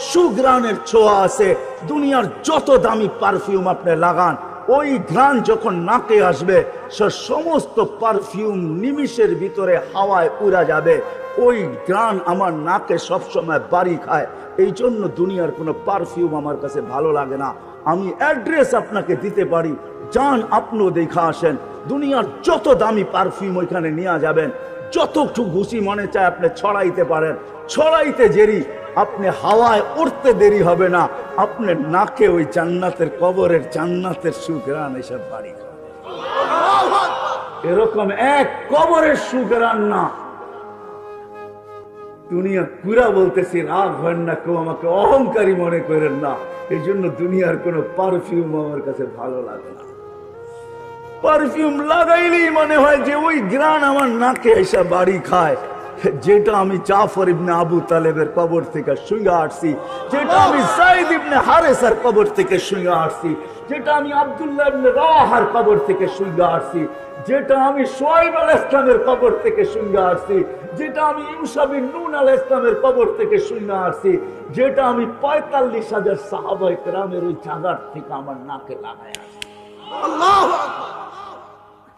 সুঘ্রাণের ছোঁয়া আছে, দুনিয়ার যত দামি পারফিউম আপনি লাগান, ওই ঘ্রাণ যখন নাকে আসবে, সে সমস্ত পারফিউম নিমিষের ভিতরে হাওয়ায় উড়া যাবে। ওই ঘ্রাণ আমার নাকে সবসময় বাড়ি খায়। এই জন্য দুনিয়ার কোনো পারফিউম আমার কাছে ভালো লাগে না। আমি অ্যাড্রেস আপনাকে দিতে পারি, যান আপনিও দেখা আসেন। দুনিয়ার যত দামি পারফিউম ওইখানে নিয়ে যাবেন, যতটুকু ঘুষি মনে চায় আপনি ছড়াইতে পারেন। ছড়াইতে দেরি, আপনি হাওয়ায় উঠতে দেরি হবে না, আপনার নাকে ওই জান্নাতের কবরের জান্নাতের সুঘ্রাণ এসব বাড়ি খাবে। এরকম এক কবরের সুঘ্রাণ না। দুনিয়া পুরা বলতেছি, রাগ হয় না, কেউ আমাকে অহংকারী মনে করেন না। এই জন্য দুনিয়ার কোনো পারফিউম আমার কাছে ভালো লাগে না। পারফিউম লাগাইলেই মনে হয় যে ওই ঘ্রাণ আমার নাকে এসে বাড়ি খায়। যেটা আমি জাফর ইবনে আবু তালেবের কবর থেকে শুয়ে আসছি, যেটা আমি সাইদ ইবনে হারেসার কবর থেকে শুয়ে আসছি, যেটা আমি আব্দুল্লাহ ইবনে রাওয়াহার কবর থেকে শুয়ে আসছি, যেটা আমি শুআইব আলাইহিস সালামের কবর থেকে শুয়ে আসছি, যেটা আমি ইউসা বিন নূন আলাইহিস সালামের কবর থেকে শুয়ে আসছি, যেটা আমি ৪৫,০০০ সাহাবায়ে কেরামের ওই জায়গার থেকে আমার নাকে লাগায় আসছি। আল্লাহু আকবার।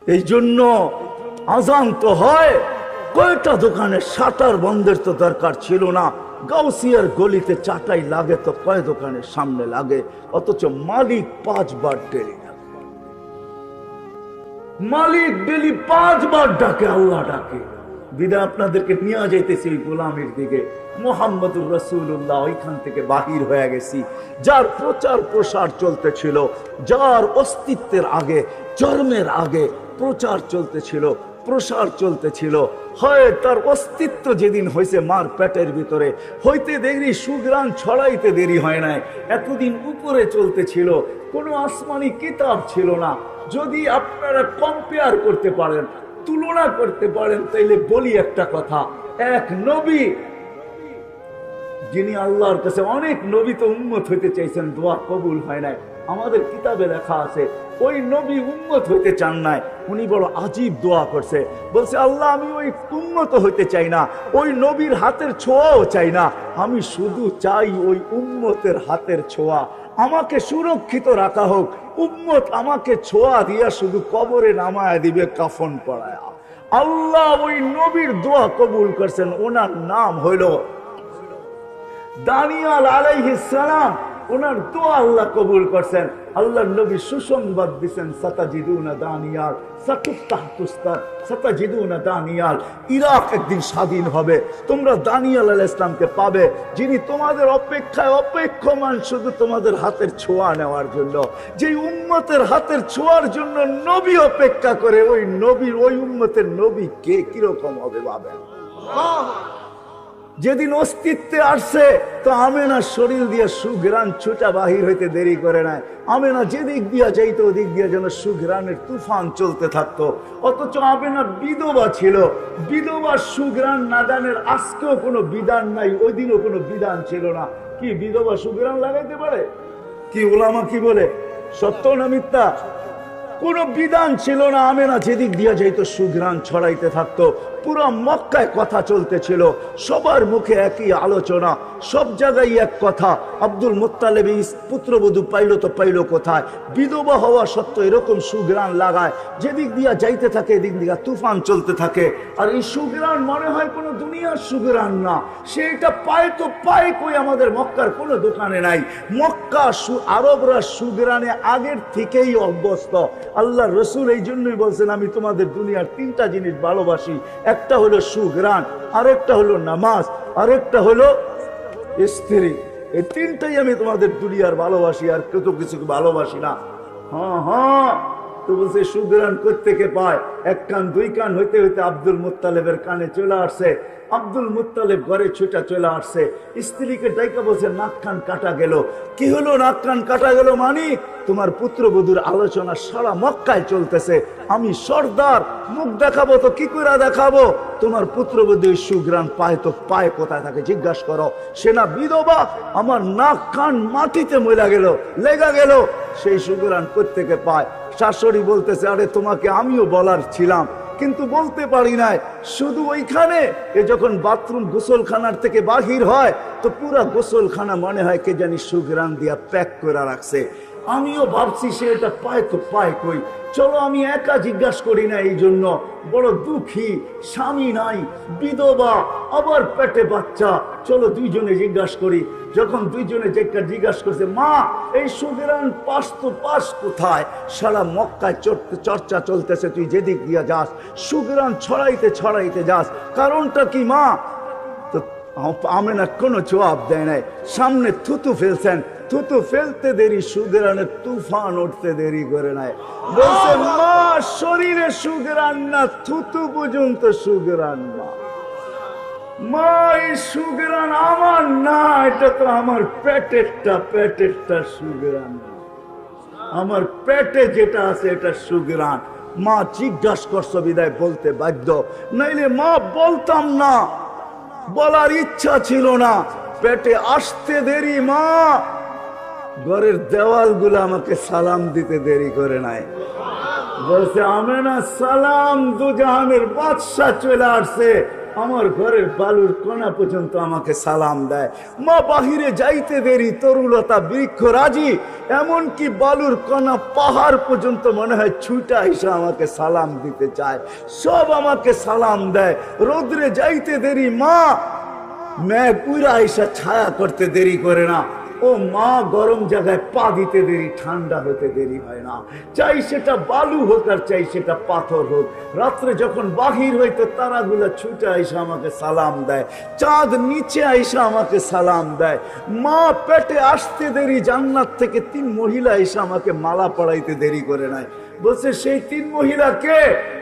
এই জন্য আজান তো হয়, কয়টা দোকানে শাটার বন্ধের তো দরকার ছিল না। গাউসিয়ার গলিতে চাটাই লাগে তো কয় দোকানের সামনে লাগে, অথচ মালিক 5 বার ডেলি ডাকে। মালিক ডেলি 5 বার ডাকে, আল্লাহ ডাকে। বিদায় আপনাদেরকে নিয়ে যাইতেছি ওই গোলামের দিকে। মুহাম্মদুর রাসূলুল্লাহ ওইখান থেকে বাহির হয়ে গেছি। যার প্রচার প্রসার চলতেছিল, যার অস্তিত্বের আগে, জন্মের আগে প্রচার চলতেছিল, প্রসার চলতেছিল, হয় তার অস্তিত্ব যেদিন হয়েছে মার পেটের ভিতরে, হইতে দেরি সুগ্রাণ ছড়াইতে দেরি হয় নাই। এতদিন উপরে চলতেছিল, কোনো আসমানি কিতাব ছিল না। যদি আপনারা কম্পেয়ার করতে পারেন, তুলনা করতে পারেন, তাইলে বলি একটা কথা, এক নবী যিনি আল্লাহর কাছে, অনেক নবী তো উম্মত হইতে চাইছেন, দোয়া কবুল হয় নাই। আমাদের কিতাবে লেখা আছে ওই নবী উম্মত হইতে চান নাই, উনি বড় আজীব দোয়া করছে, বলছে আল্লাহ আমি ওই উম্মত হইতে চাই না, ওই নবীর হাতের ছোঁয়াও চাই না, আমি শুধু চাই ওই উম্মতের হাতের ছোঁয়া, আমাকে সুরক্ষিত রাখা হোক। উম্মত আমাকে ছোঁয়া দিয়া শুধু কবরে নামায় দিবে কাফন পড়ায়া। আল্লাহ ওই নবীর দোয়া কবুল করছেন। ওনার নাম হইল দানিয়াল আলাইহিস সালাম। ওনার দোয়া আল্লাহ কবুল করছেন। আল্লাহ নবী সুসংবাদ দিচ্ছেন, সাতাজিদুনা দানিয়াল সাতুফতাহ তুস্তার, সাতাজিদুনা দানিয়াল, ইরাক একদিন স্বাধীন হবে, তোমরা দানিয়াল আলাইহিস সালামকে পাবে, যিনি তোমাদের অপেক্ষায় অপেক্ষমান শুধু তোমাদের হাতের ছোঁয়া নেওয়ার জন্য। যে উম্মতের হাতের ছোঁয়ার জন্য নবী অপেক্ষা করে, ওই নবীর, ওই উম্মতের নবী কে কিরকম হবে ভাবেন। যেদিন অস্তিত্বে আসছে তো আমেনার শরীর দিয়ে সুঘ্রাণ ছুটা বাহির হইতে দেরি করে নাই। আমেনা যেদিক দিয়া যাইতো ওদিক দিয়া যেন সুঘ্রাণের তুফান চলতে থাকতো। অথচ আমেনা বিধবা ছিল, বিধবার সুঘ্রাণ নাদানের আজকেও কোনো বিধান নাই, ওই দিনও কোনো বিধান ছিল না। কি বিধবা সুঘ্রাণ লাগাইতে পারে? কি উলামা কি বলে, সত্য না মিথ্যা? কোনো বিধান ছিল না। আমেনা যেদিক দিয়া যাইতো সুঘ্রাণ ছড়াইতে থাকতো। পুরো মক্কায় কথা চলতেছিল, সবার মুখে একই আলোচনা, সব জায়গায় এক কথা, আব্দুল মুত্তালিব পুত্রবধূ পাইল তো পাইল কোথায়? বিধবা হওয়া সত্ত্বেও এরকম সুঘ্রাণ লাগায়, যেদিক দিয়া যাইতে থাকে এদিক দিয়া তুফান চলতে থাকে। আর এই সুঘ্রাণ মনে হয় কোনো দুনিয়ার সুঘ্রাণ না, সেটা পায় তো পায় কই, আমাদের মক্কার কোনো দোকানে নাই। মক্কা আরবরা সুঘ্রাণে আগের থেকেই অভ্যস্ত। আল্লাহ রসুল এই জন্যই বলছেন, আমি তোমাদের দুনিয়ার 3টা জিনিস ভালোবাসি, একটা হলো সুঘ্রাণ, আরেকটা হলো নামাজ, আরেকটা হলো স্ত্রী। এই 3টাই আমি তোমাদের দুনিয়ার ভালোবাসি, আর কত কিছু ভালোবাসি না। হ্যাঁ হ্যাঁ, তো বলছে সুঘ্রাণ কোত্থেকে পায়? 1 কান 2 কান হইতে হইতে আব্দুল মুত্তালিবের কানে চলে আসছে। আব্দুল মুত্তালিব ঘরে ছুটা চলে আসছে, স্ত্রীকে ডাইকা বলছে নাক কান কাটা গেল। কি হলো নাক কান কাটা গেল? মানি তোমার পুত্রবধূর আলোচনা সারা মক্কায় চলতেছে, আমি সর্দার, মুখ দেখাবো তো কি করে দেখাবো? তোমার পুত্রবধূ সুঘ্রাণ পায় তো পায় কোথায় থাকে জিজ্ঞাসা করো। সে না বিধবা, আমার নাক কান মাটিতে মইলা গেল, লেগা গেল, সেই সুঘ্রাণ কোত্থেকে পায়? শাশুড়ি বলতেছে, আরে তোমাকে আমিও বলার ছিলাম কিন্তু বলতে পারি নাই। শুধু ওইখানে এ যখন বাথরুম গোসলখানার থেকে বাহির হয় তো পুরা গোসলখানা মনে হয় কে জানি সুঘ্রাণ দিয়া প্যাক করে রাখছে। আমিও ভাবছি সে এটা পায় তো পায় কই, চলো আমি একা জিজ্ঞাসা করি না। এই জন্য বড় দুঃখী, স্বামী নাই, বিধবা, আবার পেটে বাচ্চা, চলো দুইজনে জিজ্ঞাসা করি। যখন দুইজনে জিজ্ঞাসা করছে, মা এই সুঘ্রাণ পাস তো পাস কোথায়? সারা মক্কায় চর্চা চলতেছে, তুই যেদিক দিয়া যাস সুঘ্রাণ ছড়াইতে ছড়াইতে যাস, কারণটা কি মা? তো আমেনা কোনো জবাব দেয় নাই, সামনে থুতু ফেলছেন, থুতু ফেলতে দেরি সুঘ্রাণের তুফান উঠতে দেরি করে নাই। বলছে মা শরীরে সুঘ্রাণ না, থুতু পর্যন্ত সুঘ্রাণ না। মা এই সুঘ্রাণ আমার না, এটা তো আমার পেটেরটা সুঘ্রাণ, আমার পেটে যেটা আছে এটা সুঘ্রাণ। মা জিজ্ঞাসা করছো বিদায় বলতে বাধ্য, নাইলে মা বলতাম না, বলার ইচ্ছা ছিল না। পেটে আসতে দেরি, মা ঘরের দেওয়ালগুলো আমাকে সালাম দিতে দেরি করে নাই। বলছে আমেনা সালাম, দুজাহানের বাদশা চলে আসছে, আমার ঘরের বালুর কণা পর্যন্ত আমাকে সালাম দেয়। মা বাহিরে যাইতে দেরি তরুলতা বৃক্ষ রাজি, এমনকি বালুর কণা পাহাড় পর্যন্ত মনে হয় ছুটা এসে আমাকে সালাম দিতে চায়, সব আমাকে সালাম দেয়। রোদ্রে যাইতে দেরি মা মেঘ উড়া এসে ছায়া করতে দেরি করে না। ও মা গরম জায়গায় পা দিতে দেরি, ঠান্ডা হতে দেরি হয় না। চাই সেটা বালু হোক আর চাই সেটা পাথর হোক। রাত্রে যখন বাহির হইতো তারাগুলা ছুটে আইসা আমাকে সালাম দেয়, চাঁদ নিচে আইসা আমাকে সালাম দেয়। মা পেটে আসতে দেরি, জান্নাত থেকে 3 মহিলা এসে আমাকে মালা পড়াইতে দেরি করে নাই। বলছে সেই 3 মহিলা কে?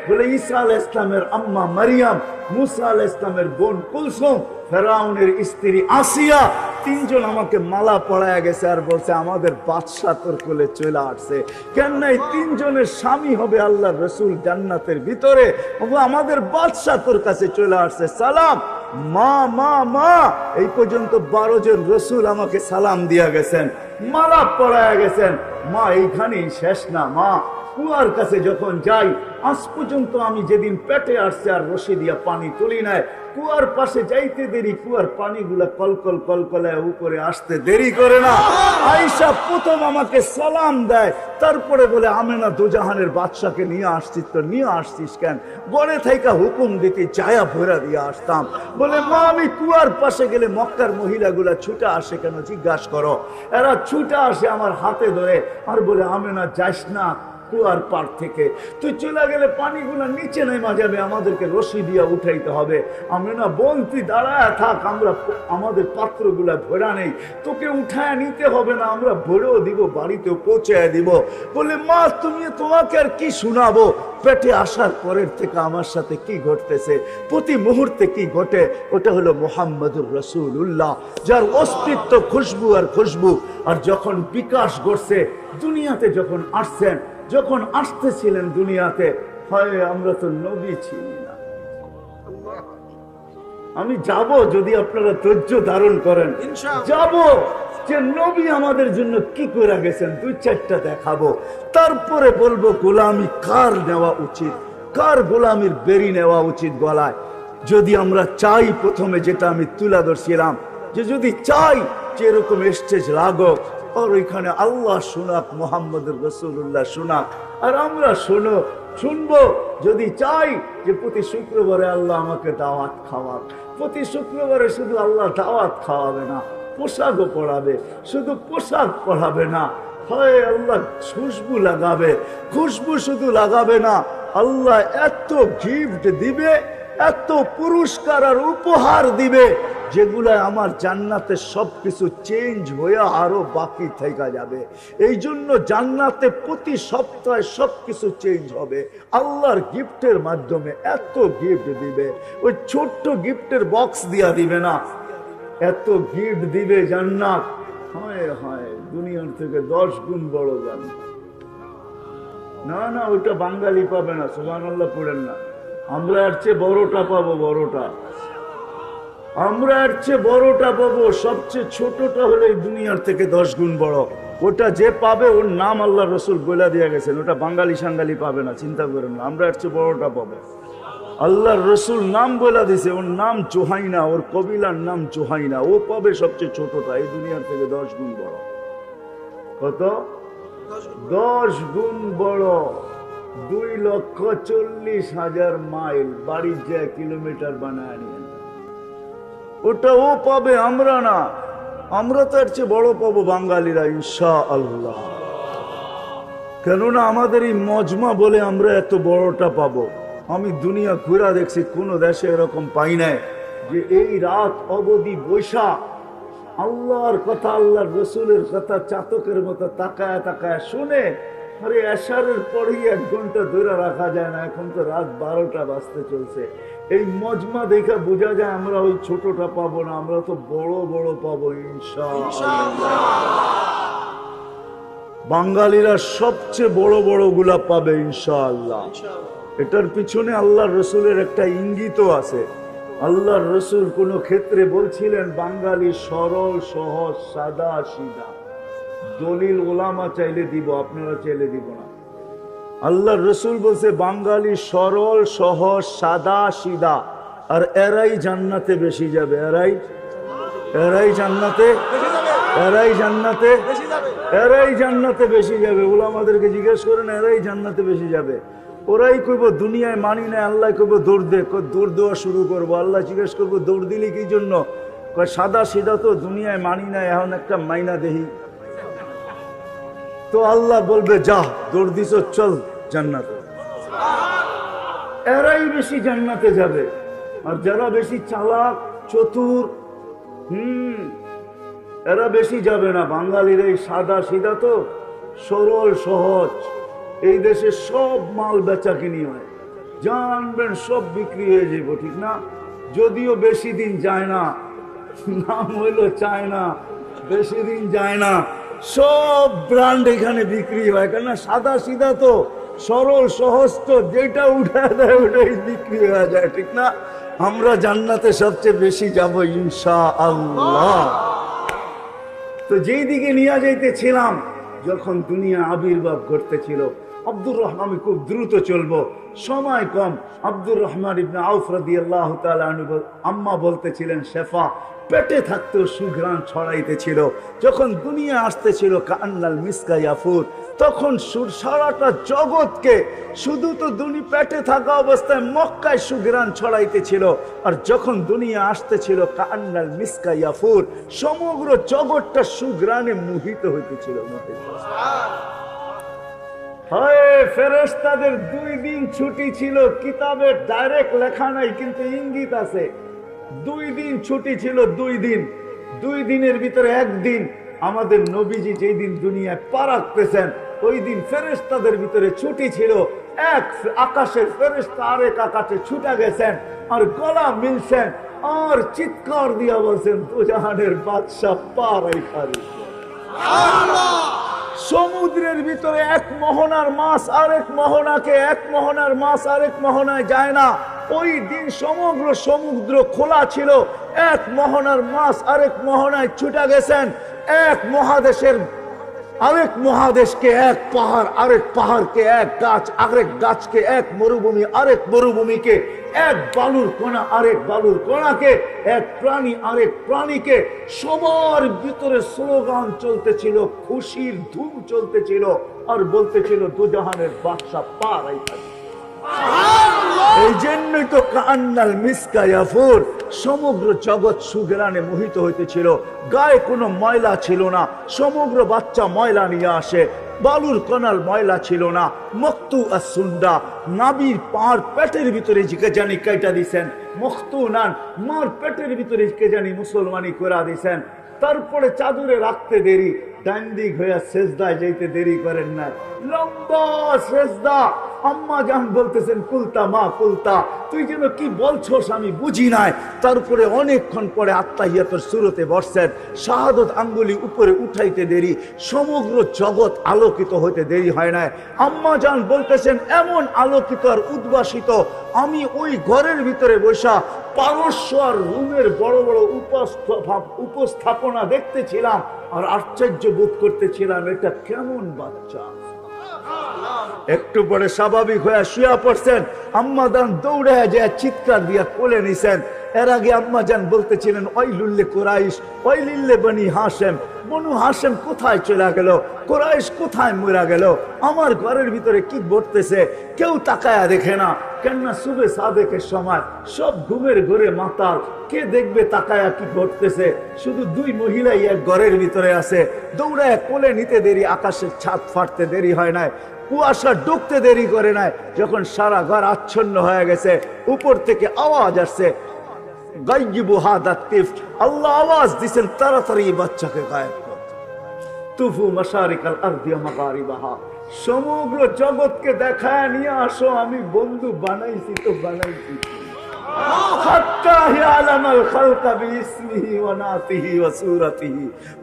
বলে ঈসা আলাইহিস সালামের আম্মা মারিয়াম, মুসা আলাইহিস সালামের বোন কুলসুম, ফেরাউনের স্ত্রী আসিয়া। 3 জন আমাকে মালা পড়ায় গেছে আর বলছে আমাদের বাদশা তোর কোলে চলে আসছে। কেন নাই 3 জনের স্বামী হবে আল্লাহর রাসূল জান্নাতের ভিতরে, আমাদের বাদশা তোর কাছে চলে আসছে, সালাম। মা মা মা এই পর্যন্ত 12 জন রসুল আমাকে সালাম দিয়া গেছেন, মালা পড়ায় গেছেন। মা এইখানেই শেষ না মা, কুয়ার কাছে যখন যাই, আজ পর্যন্ত আমি যেদিন পেটে আসছে আর রশি দিয়া পানি তুলি নাই, কুয়ার পাশে যাইতে দেরি, কুয়ার পানিগুলা কলকল কলকলায় উপরে আসতে দেরি করে না। আয়েশা প্রথম আমাকে সালাম দেয়, তারপরে বলে আমেনা দুজাহানের বাদশাকে নিয়ে আসছিস তো নিয়ে আসছিস কেন? গড়ে থাইকা হুকুম দিতে চায়া ভরা দিয়ে আসতাম। বলে মা আমি কুয়ার পাশে গেলে মক্কার মহিলাগুলা ছুটে আসে কেন জিজ্ঞাসা করো। এরা ছুটে আসে আমার হাতে ধরে আর বলে আমেনা যাস না কুয়ার পার থেকে, তুই চলে গেলে পানিগুলো নিচে নেমা যাবে, আমাদেরকে রশি দিয়া উঠাইতে হবে। আমি না বোন তুই দাঁড়ায় থাক, আমরা আমাদের পাত্রগুলা ভরা নেই, তোকে উঠায় নিতে হবে না, আমরা ভরেও দিব, বাড়িতেও পৌঁছায় দিব। বলে মা তুমি তোমাকে আর কি শোনাবো, পেটে আসার পরের থেকে আমার সাথে কি ঘটতেছে, প্রতি মুহূর্তে কি ঘটে, ওটা হলো মুহাম্মদুর রাসূলুল্লাহ, যার অস্তিত্ব খুশবু আর খুশবু। আর যখন বিকাশ ঘটছে দুনিয়াতে, যখন আসছেন, যখন আসতেছিলেন দুনিয়াতে, হয় আমরা তো নবী ছিলি না। আমি যাব যদি আপনারা ধৈর্য ধারণ করেন, যাব যে নবী আমাদের জন্য কি করে গেছেন 2-4টা দেখাবো, তারপরে বলবো গোলামি কার নেওয়া উচিত, কার গোলামির বেরি নেওয়া উচিত গলায়। যদি আমরা চাই, প্রথমে যেটা আমি তুলে ধরছিলাম, যে যদি চাই যে এরকম স্টেজ লাগক আর ওইখানে আল্লাহ শুনাক, মুহাম্মদুর রাসূলুল্লাহ শুনাক, আর আমরা শুনবো। যদি চাই যে প্রতি শুক্রবারে আল্লাহ আমাকে দাওয়াত খাওয়াক, প্রতি শুক্রবারে শুধু আল্লাহ দাওয়াত খাওয়াবে না, পোশাকও পড়াবে, শুধু পোশাক পড়াবে না, হয় আল্লাহ খুশবু লাগাবে, খুশবু শুধু লাগাবে না, আল্লাহ এত গিফট দিবে, এত পুরস্কার আর উপহার দিবে, যেগুলা আমার জান্নাতে সবকিছু চেঞ্জ হয়ে আরো বাকি থেকে যাবে। এই জন্য জান্নাতে প্রতি সপ্তাহে সবকিছু চেঞ্জ হবে আল্লাহর গিফটের মাধ্যমে। এত গিফট দিবে, ওই ছোট্ট গিফটের বক্স দিয়া দিবে না, এত গিফট দিবে জান্নাত, হয় হয় দুনিয়ার থেকে 10 গুণ বড় জান্নাত। না না ওইটা বাঙালি পাবে না, সুবহানাল্লাহ পড়েন না, আমরা এর চেয়ে বড়টা পাবো, বড়টা আমরা এর চেয়ে বড়টা পাবো। সবচেয়ে ছোটটা হলে দুনিয়ার থেকে 10 গুণ বড়। ওটা যে পাবে ওর নাম আল্লাহ রসুল বলে দিয়ে গেছেন, ওটা বাঙালি সাঙ্গালি পাবে না, চিন্তা করেন না, আমরা এর চেয়ে বড়টা পাবো। আল্লাহর রসুল নাম বলে দিছে, ওর নাম জোহাইনা, ওর কবিলার নাম জোহাইনা, ও পাবে সবচেয়ে ছোটটা, এই দুনিয়ার থেকে 10 গুণ বড়। কত? 10 গুণ বড়। 2,40,000 মাইল বাড়ির যে কিলোমিটার বানায় নিয়ে, ওটা ও পাবে, আমরা না। আমরা তো এর চেয়ে বড় পাবো বাঙালিরা ইনশাআল্লাহ। কেননা আমাদের এই মজমা বলে আমরা এত বড়টা পাবো। আমি দুনিয়া ঘুরা দেখছি, কোন দেশে এরকম পাই নাই যে এই রাত অবধি বৈশা আল্লাহর কথা, আল্লাহর রসুলের কথা চাতকের মতো তাকায় তাকায় শুনে। আরে এশারের পরেই 1 ঘন্টা ধরে রাখা যায় না, এখন তো রাত 12টা বাজতে চলছে। এই মজমা দেখা বোঝা যায় আমরা ওই ছোটটা পাবো না, আমরা তো বড় বড় পাবো ইনশাআল্লাহ। বাঙালিরা সবচেয়ে বড় বড় গুলা পাবে ইনশাআল্লাহ। এটার পিছনে আল্লাহর রসুলের একটা ইঙ্গিতও আছে। আল্লাহর রসুল কোন ক্ষেত্রে বলছিলেন বাঙালি সরল সহজ সাদা সিধা, দলিল ওলামা চাইলে দিব, আপনারা চাইলে দিব না। আল্লাহর রসুল বলছে বাঙালি সরল সহজ সাদা সিধা, আর এরাই জান্নাতে বেশি যাবে। এরাই জান্নাতে বেশি যাবে। উলামাদেরকে জিজ্ঞেস করেন, এরাই জান্নাতে বেশি যাবে। ওরাই কইব দুনিয়ায় মানি না, আল্লাহ কইব দৌড় দে, দৌড় দেওয়া শুরু করবো। আল্লাহ জিজ্ঞেস করবো দৌড় দিলি কি জন্য? সাদা সিধা তো দুনিয়ায় মানি না, এখন একটা মাইনা দেহি। তো আল্লাহ বলবে যা দৌড় দিছ, চল জান্নাতে। এরাই বেশি জান্নাতে যাবে। আর যারা বেশি চালাক চতুর, এরা বেশি যাবে না। বাঙালির এই সাদা সিধা তো সরল সহজ। এই দেশে সব মাল বেচা কিনি হয়, জানবেন সব বিক্রি হয়ে যাবো, ঠিক না? যদিও বেশি দিন যায় না, নাম হইলো চায়না, বেশি দিন যায় না, সব ব্র্যান্ড এখানে বিক্রি হয়। কেন? সাদা সিধা তো সরল সহজ, তো যেটা উঠায় দেয় ওটাই বিক্রি হয়ে যায়, ঠিক না? আমরা জান্নাতে সবচেয়ে বেশি যাব ইনশাআল্লাহ। তো যেই দিকে নিয়ে যাইতেছিলাম, যখন দুনিয়া আবির্ভাব ঘটতেছিল, আব্দুর রহমান, আমি খুব দ্রুত চলবো, সময় কম। আব্দুর রহমান ইবনে আউফ রাদিয়াল্লাহু তাআলা আনহু আম্মা বলতেছিলেন, শেফা পেটে থাকতেও সুঘ্রাণ ছড়াইতেছিল। যখন দুনিয়া আসতেছিল কান্নাল মিসকা ইয়াফুর, তখন সারাটা জগৎকে, শুধু তো পেটে থাকা অবস্থায় মক্কায় সুঘ্রাণ ছড়াইতেছিল। আর যখন দুনিয়া আসতেছিল কান্নাল মিসকা ইয়াফুর, সমগ্র জগৎটা সুঘ্রাণে মোহিত হইতেছিল। ফেরেশতাদের 2 দিন ছুটি ছিল। কিতাবে ডাইরেক্ট লেখা নাই, কিন্তু ইঙ্গিত আছে। 2 দিন ছুটি ছিল, 2 দিন। 2 দিনের ভিতরে 1 দিন আমাদের নবীজি যেই দিন দুনিয়ায় পা রাখতেছেন, ওই দিন ফেরেশতাদের ভিতরে ছুটি ছিল। এক আকাশের ফেরেশতা আরেক আকাশে ছুটে গেছেন, আর গলা মিলছেন, আর চিৎকার দিয়া বলছেন, দুজাহানের বাদশা পা রাইখা দিছে। সমুদ্রের ভিতরে এক মোহনার মাছ আরেক মোহনাকে, এক মোহনার মাছ আরেক মোহনায় যায় না। ওই দিন সমগ্র সমুদ্র খোলা ছিল। এক মোহনার মাছ আরেক মোহনায় ছুটে গেছেন। এক মহাদেশের আরেক মহাদেশকে, এক পাহাড় আরেক পাহাড়কে, এক গাছ আরেক গাছকে, এক মরুভূমি আরেক মরুভূমিকে, এক বালুর কোণা আরেক বালুর কোণাকে, এক প্রাণী আরেক প্রাণীকে। সবার ভিতরে স্লোগান চলতেছিল, খুশির ধুম চলতেছিল, আর বলতেছিল দুজাহানের বাদশা পা রাইখা দিছে। এই জন্যই তো কান্নাল মিসকা ইয়াফুর, সমগ্র জগৎ সুঘ্রাণে মোহিত হইতেছিল। গায়ে কোনো ময়লা ছিল না, সমগ্র বাচ্চা ময়লা নিয়ে আসে। বালুর কণাল ময়লা ছিল না। মক্তু আর সুন্ডা, নাবির পার পেটের ভিতরে কে জানি কাইটা দিছেন। মক্তু নান, মার পেটের ভিতরে কে জানি মুসলমানি করা দিছেন। তারপরে চাদরে রাখতে দেরি, ডান দিক হইয়া সেজদায় যাইতে দেরি করেন না, লম্বা সেজদা। আম্মা জান বলতেছেন, কুলতা মা কুলতা, তুই যেন কি বলছস আমি বুঝি নাই। তারপরে অনেকক্ষণ পরে আত্তাহিয়াতুর সূরতে বসছেন, শাহাদত আঙ্গুলি উপরে উঠাইতে দেরি, সমগ্র জগৎ আলোকিত হইতে দেরি হয় নাই। আম্মা জান বলতেছেন, এমন আলোকিত আর উদ্ভাসিত, আমি ওই ঘরের ভিতরে বসা পারস্য আর রুমের বড় বড় উপস্থাপনা দেখতেছিলাম, আর আশ্চর্য বোধ করতেছিলাম, এটা কেমন বাচ্চা। একটু পরে স্বাভাবিক হয়ে শুয়া পড়ছেন। আম্মা জান দৌড়ে যায় চিৎকার দিয়া কোলে নিছেন। এর আগে আম্মা জান বলতেছিলেন, ওই লুল্লে কুরাইশ, ওই লিল্লে বনি হাসেম, বনু হাসেম কোথায় চলে গেল, কুরাইশ কোথায় মরা গেল, আমার ঘরের ভিতরে কি ঘটতেছে কেউ তাকায়া দেখে না। কেননা সুবে সাদেকের সময় সব ঘুমের ঘরে মাতাল, কে দেখবে তাকায়া কি ঘটতেছে। শুধু 2 মহিলাই এক ঘরের ভিতরে আছে। দৌড়ায় কোলে নিতে দেরি, আকাশের ছাদ ফাটতে দেরি হয় নাই, কুয়াশা ঢুকতে দেরি করে নাই। যখন সারা ঘর আচ্ছন্ন হয়ে গেছে, উপর থেকে আওয়াজ আসছে, গায়িবু হাদা তিফ, আল্লাহ আওয়াজ দিছেন, তাড়াতাড়ি বাচ্চাকে গায়েব কর। তুফু মাশারিকাল আরদি ওয়া মাগারিবাহা, সমগ্র জগৎকে দেখায় নিয়ে আসো, আমি বন্ধু বানাইছি তো বানাইছি।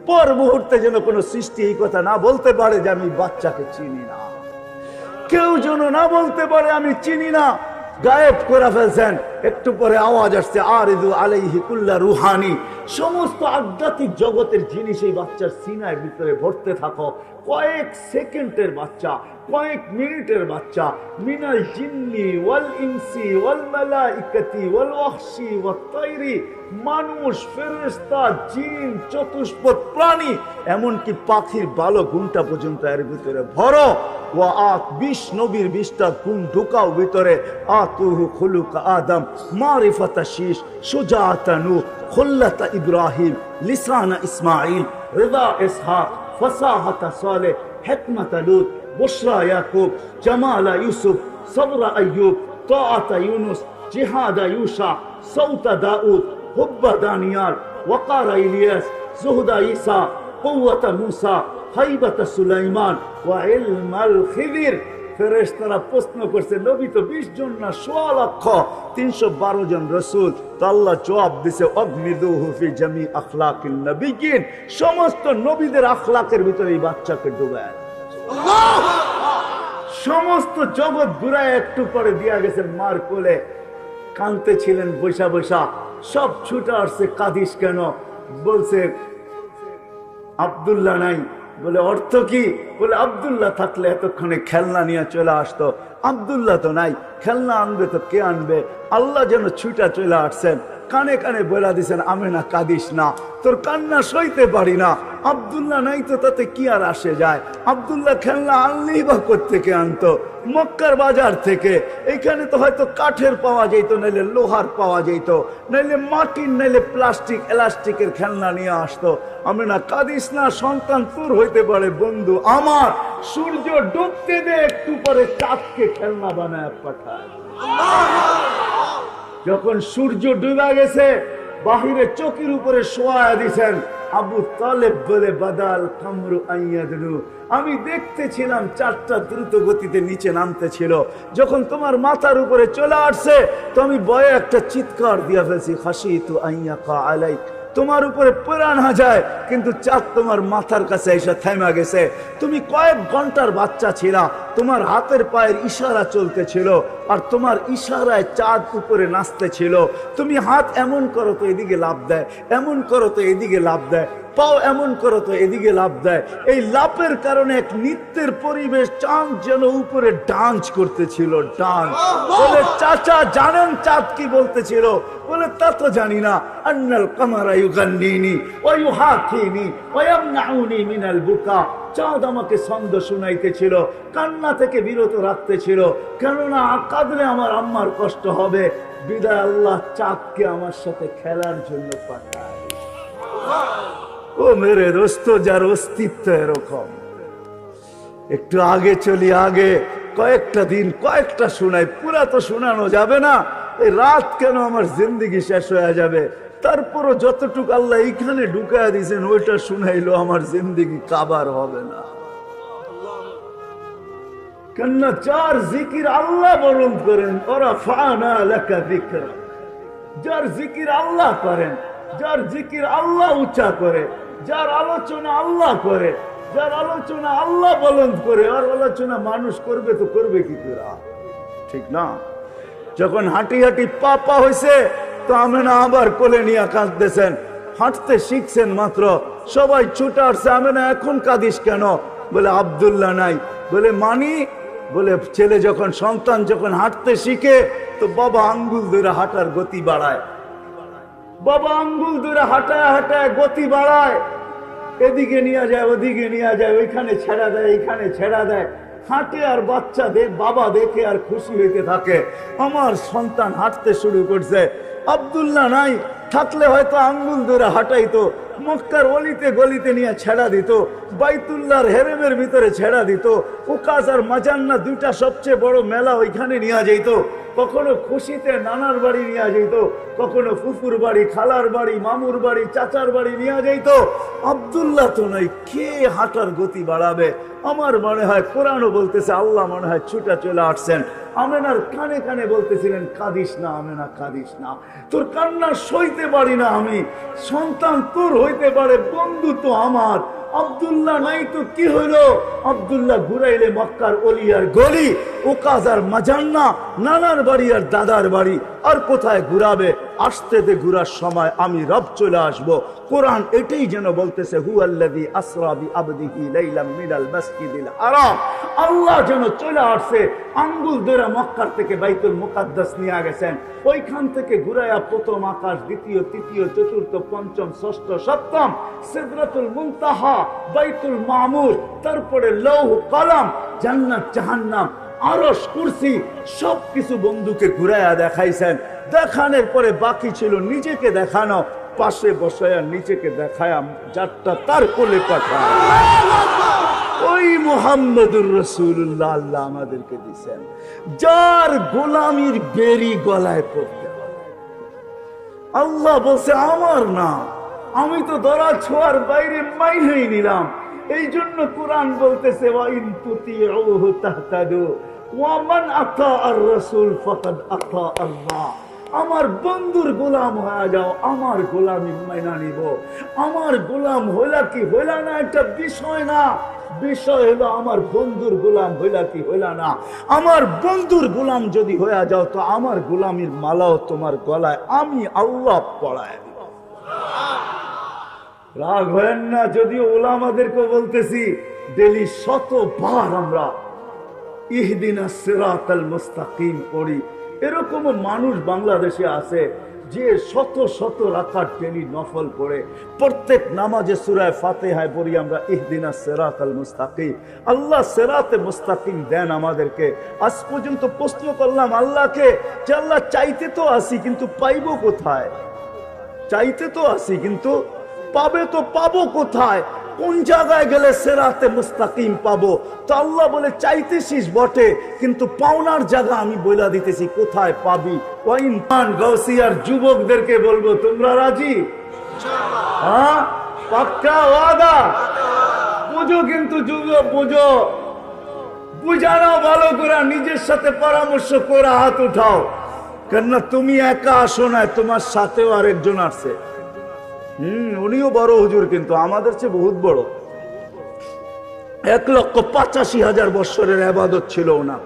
পর মুহূর্তে যেন কোন সৃষ্টি এই কথা না বলতে পারে যে আমি বাচ্চাকে চিনি না, কেউ যেন না বলতে পারে আমি চিনি না। গায়েব করে ফেলছেন। একটু পরে আওয়াজ আসছে, আরিদু আলাইহি কুল্লা রুহানি, সমস্ত আধ্যাত্মিক জগতের জিনিস এই বাচ্চার সিনার ভিতরে ভরতে থাকো। কয়েক সেকেন্ডের বাচ্চা, কয়েক মিনিটের বাচ্চা। মিনাল জিন্নি ওয়াল ইনসি ওয়াল মালাইকাতি ওয়াল ওয়াহশি ওয়াত তাইরি, মানুষ, ফেরেশতা, জিন, চতুষ্পদ প্রাণী, এমনকি পাখির বালো গুণটা পর্যন্ত এর ভিতরে ভরো। ওয়া আত 20 নবীর 20টা গুণ ঢুকাও ভিতরে। আতুহু খুলুকা আদম, মারিফাতা শীশ, সুজাআতা নূহ, খুল্লাতা ইব্রাহিম, লিসানা ইসমাঈল, রিদা ইসহাক, ফাসাহাতা সালেহ, হিকমাতা লূত, বুশরা ইয়াকুব, জামালা ইউসুফ, সবরা আইয়ুব, তাআতা ইউনুস, জিহাদা ইউশা, সৌতা দাউদ, হুব্বা দানিয়াল, ওয়াকারা ইলিয়াস, জুহদা ঈসা, কুওয়াতা মূসা, হাইবাতা সুলাইমান, ওয়া ইলমাল খিদির। ফেরেশতারা প্রশ্ন করছে, নবী তো 20 জন না, 1.5 লক্ষ, 312 জন রাসূল। তো আল্লাহ জবাব দিছে, অগমিদুহু ফি জামি আখলাকিন নবিয়্যিন, সমস্ত নবীদের আখলাকের ভিতরে এই বাচ্চাকে ডুবায়। সমস্ত জগৎ ঘুরায় একটু পরে দিয়া গেছেন মার কোলে, কানতে ছিলেন বৈশা বৈশা, সব ছুটে আসছে, কাঁদিস কেন? বলছে আব্দুল্লাহ নাই। বলে অর্থ কি? বলে আব্দুল্লাহ থাকলে এতক্ষণে খেলনা নিয়ে চলে আসতো, আব্দুল্লাহ তো নাই, খেলনা আনবে তো কে আনবে? আল্লাহ যেন ছুটা চলে আসছেন, কানে কানে বলে দিছেন, আমেনা কাঁদিস না, তোর কান্না সইতে পারি না। আব্দুল্লাহ নাই তো তাতে কি আর আসে যায়? আব্দুল্লাহ খেলনা আনলেই বা কোত্থেকে আনতো? মক্কার বাজার থেকে। এখানে তো হয়তো কাঠের পাওয়া যেত, নাইলে লোহার পাওয়া যেত, নাইলে মাটির, নাইলে প্লাস্টিক এলাস্টিকের খেলনা নিয়ে আসতো। আমেনা কাঁদিস না, সন্তান তোর হইতে পারে বন্ধু আমার। সূর্য ডুবতে দে, একটু পরে চাঁদকে খেলনা বানায় পাঠায়। যখন সূর্য ডুবে গেছে, বাহিরে চকির উপরে শোয়া দিছেন আবু তালেব, বলে বাদাল কামরু আইয়াদু, আমি দেখতেছিলাম 4টা দ্রুত গতিতে নিচে নামতে ছিল। যখন তোমার মাথার উপরে চলে আসছে, তো আমি ভয়ে একটা চিৎকার দিয়া ফেলছি, খাশিতু আইয়াকা আলাইক, তোমার উপরে পড়া না যায়, কিন্তু চাঁদ তোমার মাথার কাছে এসে থেমে গেছে। তুমি কয়েক ঘন্টার বাচ্চা ছিলা, তোমার হাতের পায়ের ইশারা চলতেছিল, আর তোমার ইশারায় চাঁদ উপরে নাচতেছিল। তুমি হাত এমন করো তো এদিকে লাফ দেয়, এমন করো তো এদিকে লাফ দেয়, পাও এমন করো তো এদিকে লাফ দেয়। এই লাফের কারণে এক নৃত্যের পরিবেশ, চাঁদ যেন উপরে ডান্স করতেছিল, ডান্স। বলে চাচা জানেন চাঁদ কি বলতেছিল? বলে তা তো জানি না। আন্নাল কামারা ইউগান্নিনি ওয়া ইউহাকিনি ওয়া ইয়ামনাউনি মিনাল বুকা, চাঁদ আমাকে ছন্দ শুনাইতেছিল, কান্না থেকে বিরত রাখতেছিল, কেননা কাঁদলে আমার আম্মার কষ্ট হবে। বিদায় আল্লাহ চাঁদকে আমার সাথে খেলার জন্য পাঠায়। ও মেরে দোস্ত, যার অস্তিত্ব এরকম। একটু আগে চলি, আগে কয়েকটা দিন, কয়েকটা শোনাই, পুরা তো শোনানো যাবে না। এই রাত কেন আমার জিন্দেগি শেষ হয়ে যাবে, তারপরও যতটুকু আল্লাহ এইখানে ঢুকায় দিয়েছেন ওইটা শুনাইলো আমার জিন্দেগি কাবার হবে না। কেননা যার জিকির আল্লাহ বরণ করেন, ওরা ফানা লাকা যিকরা, যার জিকির আল্লাহ করেন, যার জিকির আল্লাহ উচ্চা করে, যার আলোচনা আল্লাহ করে, যার আলোচনা আল্লাহ বলন করে, আর আলোচনা মানুষ করবে তো করবে কি তোরা? ঠিক না? যখন হাঁটি হাঁটি পা হয়েছে, তো আমেনা আবার কোলে নিয়ে কাঁদতেছেন। হাঁটতে শিখছেন মাত্র, সবাই ছুটে আসছে, আমেনা এখন কাঁদিস কেন? বলে আব্দুল্লাহ নাই। বলে মানি? বলে ছেলে যখন, সন্তান যখন হাঁটতে শিখে, তো বাবা আঙ্গুল ধরে হাঁটার গতি বাড়ায়, বাবা আঙ্গুল ধরে হাঁটায় হাঁটায় গতি বাড়ায়, এদিকে নিয়ে যায়, ওদিকে নিয়ে যায়, ওইখানে ছেড়া দেয়, এইখানে ছেড়া দেয়, হাঁটে, আর বাচ্চা বাবা দেখে আর খুশি হইতে থাকে, আমার সন্তান হাঁটতে শুরু করছে। আব্দুল্লাহ নাই, থাকলে হয়তো আঙ্গুল ধরে হাঁটাইতো, মক্কার অলিতে গলিতে নিয়ে ছেড়া দিত, বাইতুল্লাহর হেরেমের ভিতরে ছেড়া দিত, উকাস আর মাজান্না 2টা সবচেয়ে বড় মেলা, ওইখানে নিয়ে যেত। কখনো খুশিতে নানার বাড়ি নিয়ে যেত, কখনো ফুফুর বাড়ি, খালার বাড়ি, মামুর বাড়ি, চাচার বাড়ি নিয়ে যেত। আব্দুল্লাহ তো নাই, কে হাঁটার গতি বাড়াবে? আমার মনে হয় কোরআনও বলতেছে, আল্লাহ মনে হয় ছুটা চলে আসছেন। আমেনার কানে কানে বলতেছিলেন, কাঁদিস না আমেনা, কাঁদিস না, তোর কান্না সইতে পারি না আমি। সন্তান তোর হইতে পারে, বন্ধু তো আমার। আব্দুল্লাহ নাই তো কি হইল? আব্দুল্লাহ ঘুরাইলে মক্কার অলি আর গলি, ওকাজ আর মাজান্না, নানার বাড়ি আর দাদার বাড়ি, আর কোথায় ঘুরাবে? আসতে দে ঘুরার সময় আমি রব চলে আসব। কোরআন এটাই যেন বলতেছে, হুয়াল্লাযী আসরা বিআবদিহি লাইলাম মিনাল মাসজিদিল হারাম। আল্লাহ যেন চলে আসছে, আঙ্গুল ধরে মক্কা থেকে বাইতুল মুকাদ্দাস নিয়ে গেছেন, ওইখান থেকে ঘুরাইয়া প্রথম আকাশ, দ্বিতীয়, তৃতীয়, চতুর্থ, পঞ্চম, ষষ্ঠ, সপ্তম, সিদরাতুল মুনতাহা, বাইতুল মামুর, তারপরে লৌহ কলম, জান্নাত জাহান্নাম, আরশ, কুরসি, সবকিছু বন্ধুকে ঘুরাইয়া দেখাইছেন। দেখানোর পরে বাকি ছিল নিজেকে দেখানো, পাশে বসায়া নিজেকে দেখায়া যারটা তার কোলে পাঠায়। ওই মুহাম্মদুর রাসূলুল্লাহ আল্লাহ আমাদেরকে দিয়েছেন, যার গোলামির বেরি গলায় পড়তে হবে। আল্লাহ বলছে আমার না, আমি তো ধরা ছোঁয়ার বাইরে মাইনেই নিলাম। এই জন্য কোরআন বলতেছে, ওয়া ইন তুতিউহু তাহতাদু ওয়া মান আতা আর রাসূল ফাকাদ আতা আল্লাহ। আমার বন্ধুর গোলাম হয়ে যাও, আমার গোলামি মাইনা নিব। আমার গোলাম হইলা কি হইলা না এটা বিষয় না, বিষয় হলো আমার বন্ধুর গোলাম হইলা কি হইলা না। আমার বন্ধুর গোলাম যদি হয়ে যাও তো আমার গোলামির মালাও তোমার গলায় আমি আল্লাহ পড়ায় দিব। রাগ হয় না, যদিও ওলামাদেরকে বলতেছি, ডেলি 100বার আমরা ইহদিনাস সিরাতাল মুস্তাকিম পড়ি। এরকম মানুষ বাংলাদেশে আছে যে শত শত রাকাত ডেলি নফল পড়ে। প্রত্যেক নামাজে সূরা ফাতিহায় পড়ি আমরা ইহদিনাস সিরাতাল মুস্তাকিম। আল্লাহ সিরাতে মুস্তাকিম দেন আমাদেরকে। আজ পর্যন্ত প্রশ্ন করলাম আল্লাহকে যে আল্লাহ চাইতে তো আসি কিন্তু পাইবো কোথায়? চাইতে তো আসি কিন্তু পাবে তো পাবো কোথায়? কোন জায়গায় গেলে সিরাতে মুস্তাকিম পাবো? তো আল্লাহ বলে চাইতেছিস বটে, কিন্তু পাওনার জায়গা আমি বইলা দিতেছি কোথায় পাবি। ওয়াইমান গাউসিয়ার যুবকদেরকে বলবো, তোমরা রাজি? হ্যাঁ, পাক্কা ওয়াদা? বুঝো কিন্তু যুবক, বুঝো, বুঝানো ভালো করে, নিজের সাথে পরামর্শ করে হাত উঠাও। কেননা তুমি একা আসো না, তোমার সাথেও আরেকজন আসছে। উনিও বড় হুজুর, কিন্তু আমাদের চেয়ে বহুত বড়। 1,85,000 বৎসরের ইবাদত ছিল ওনার।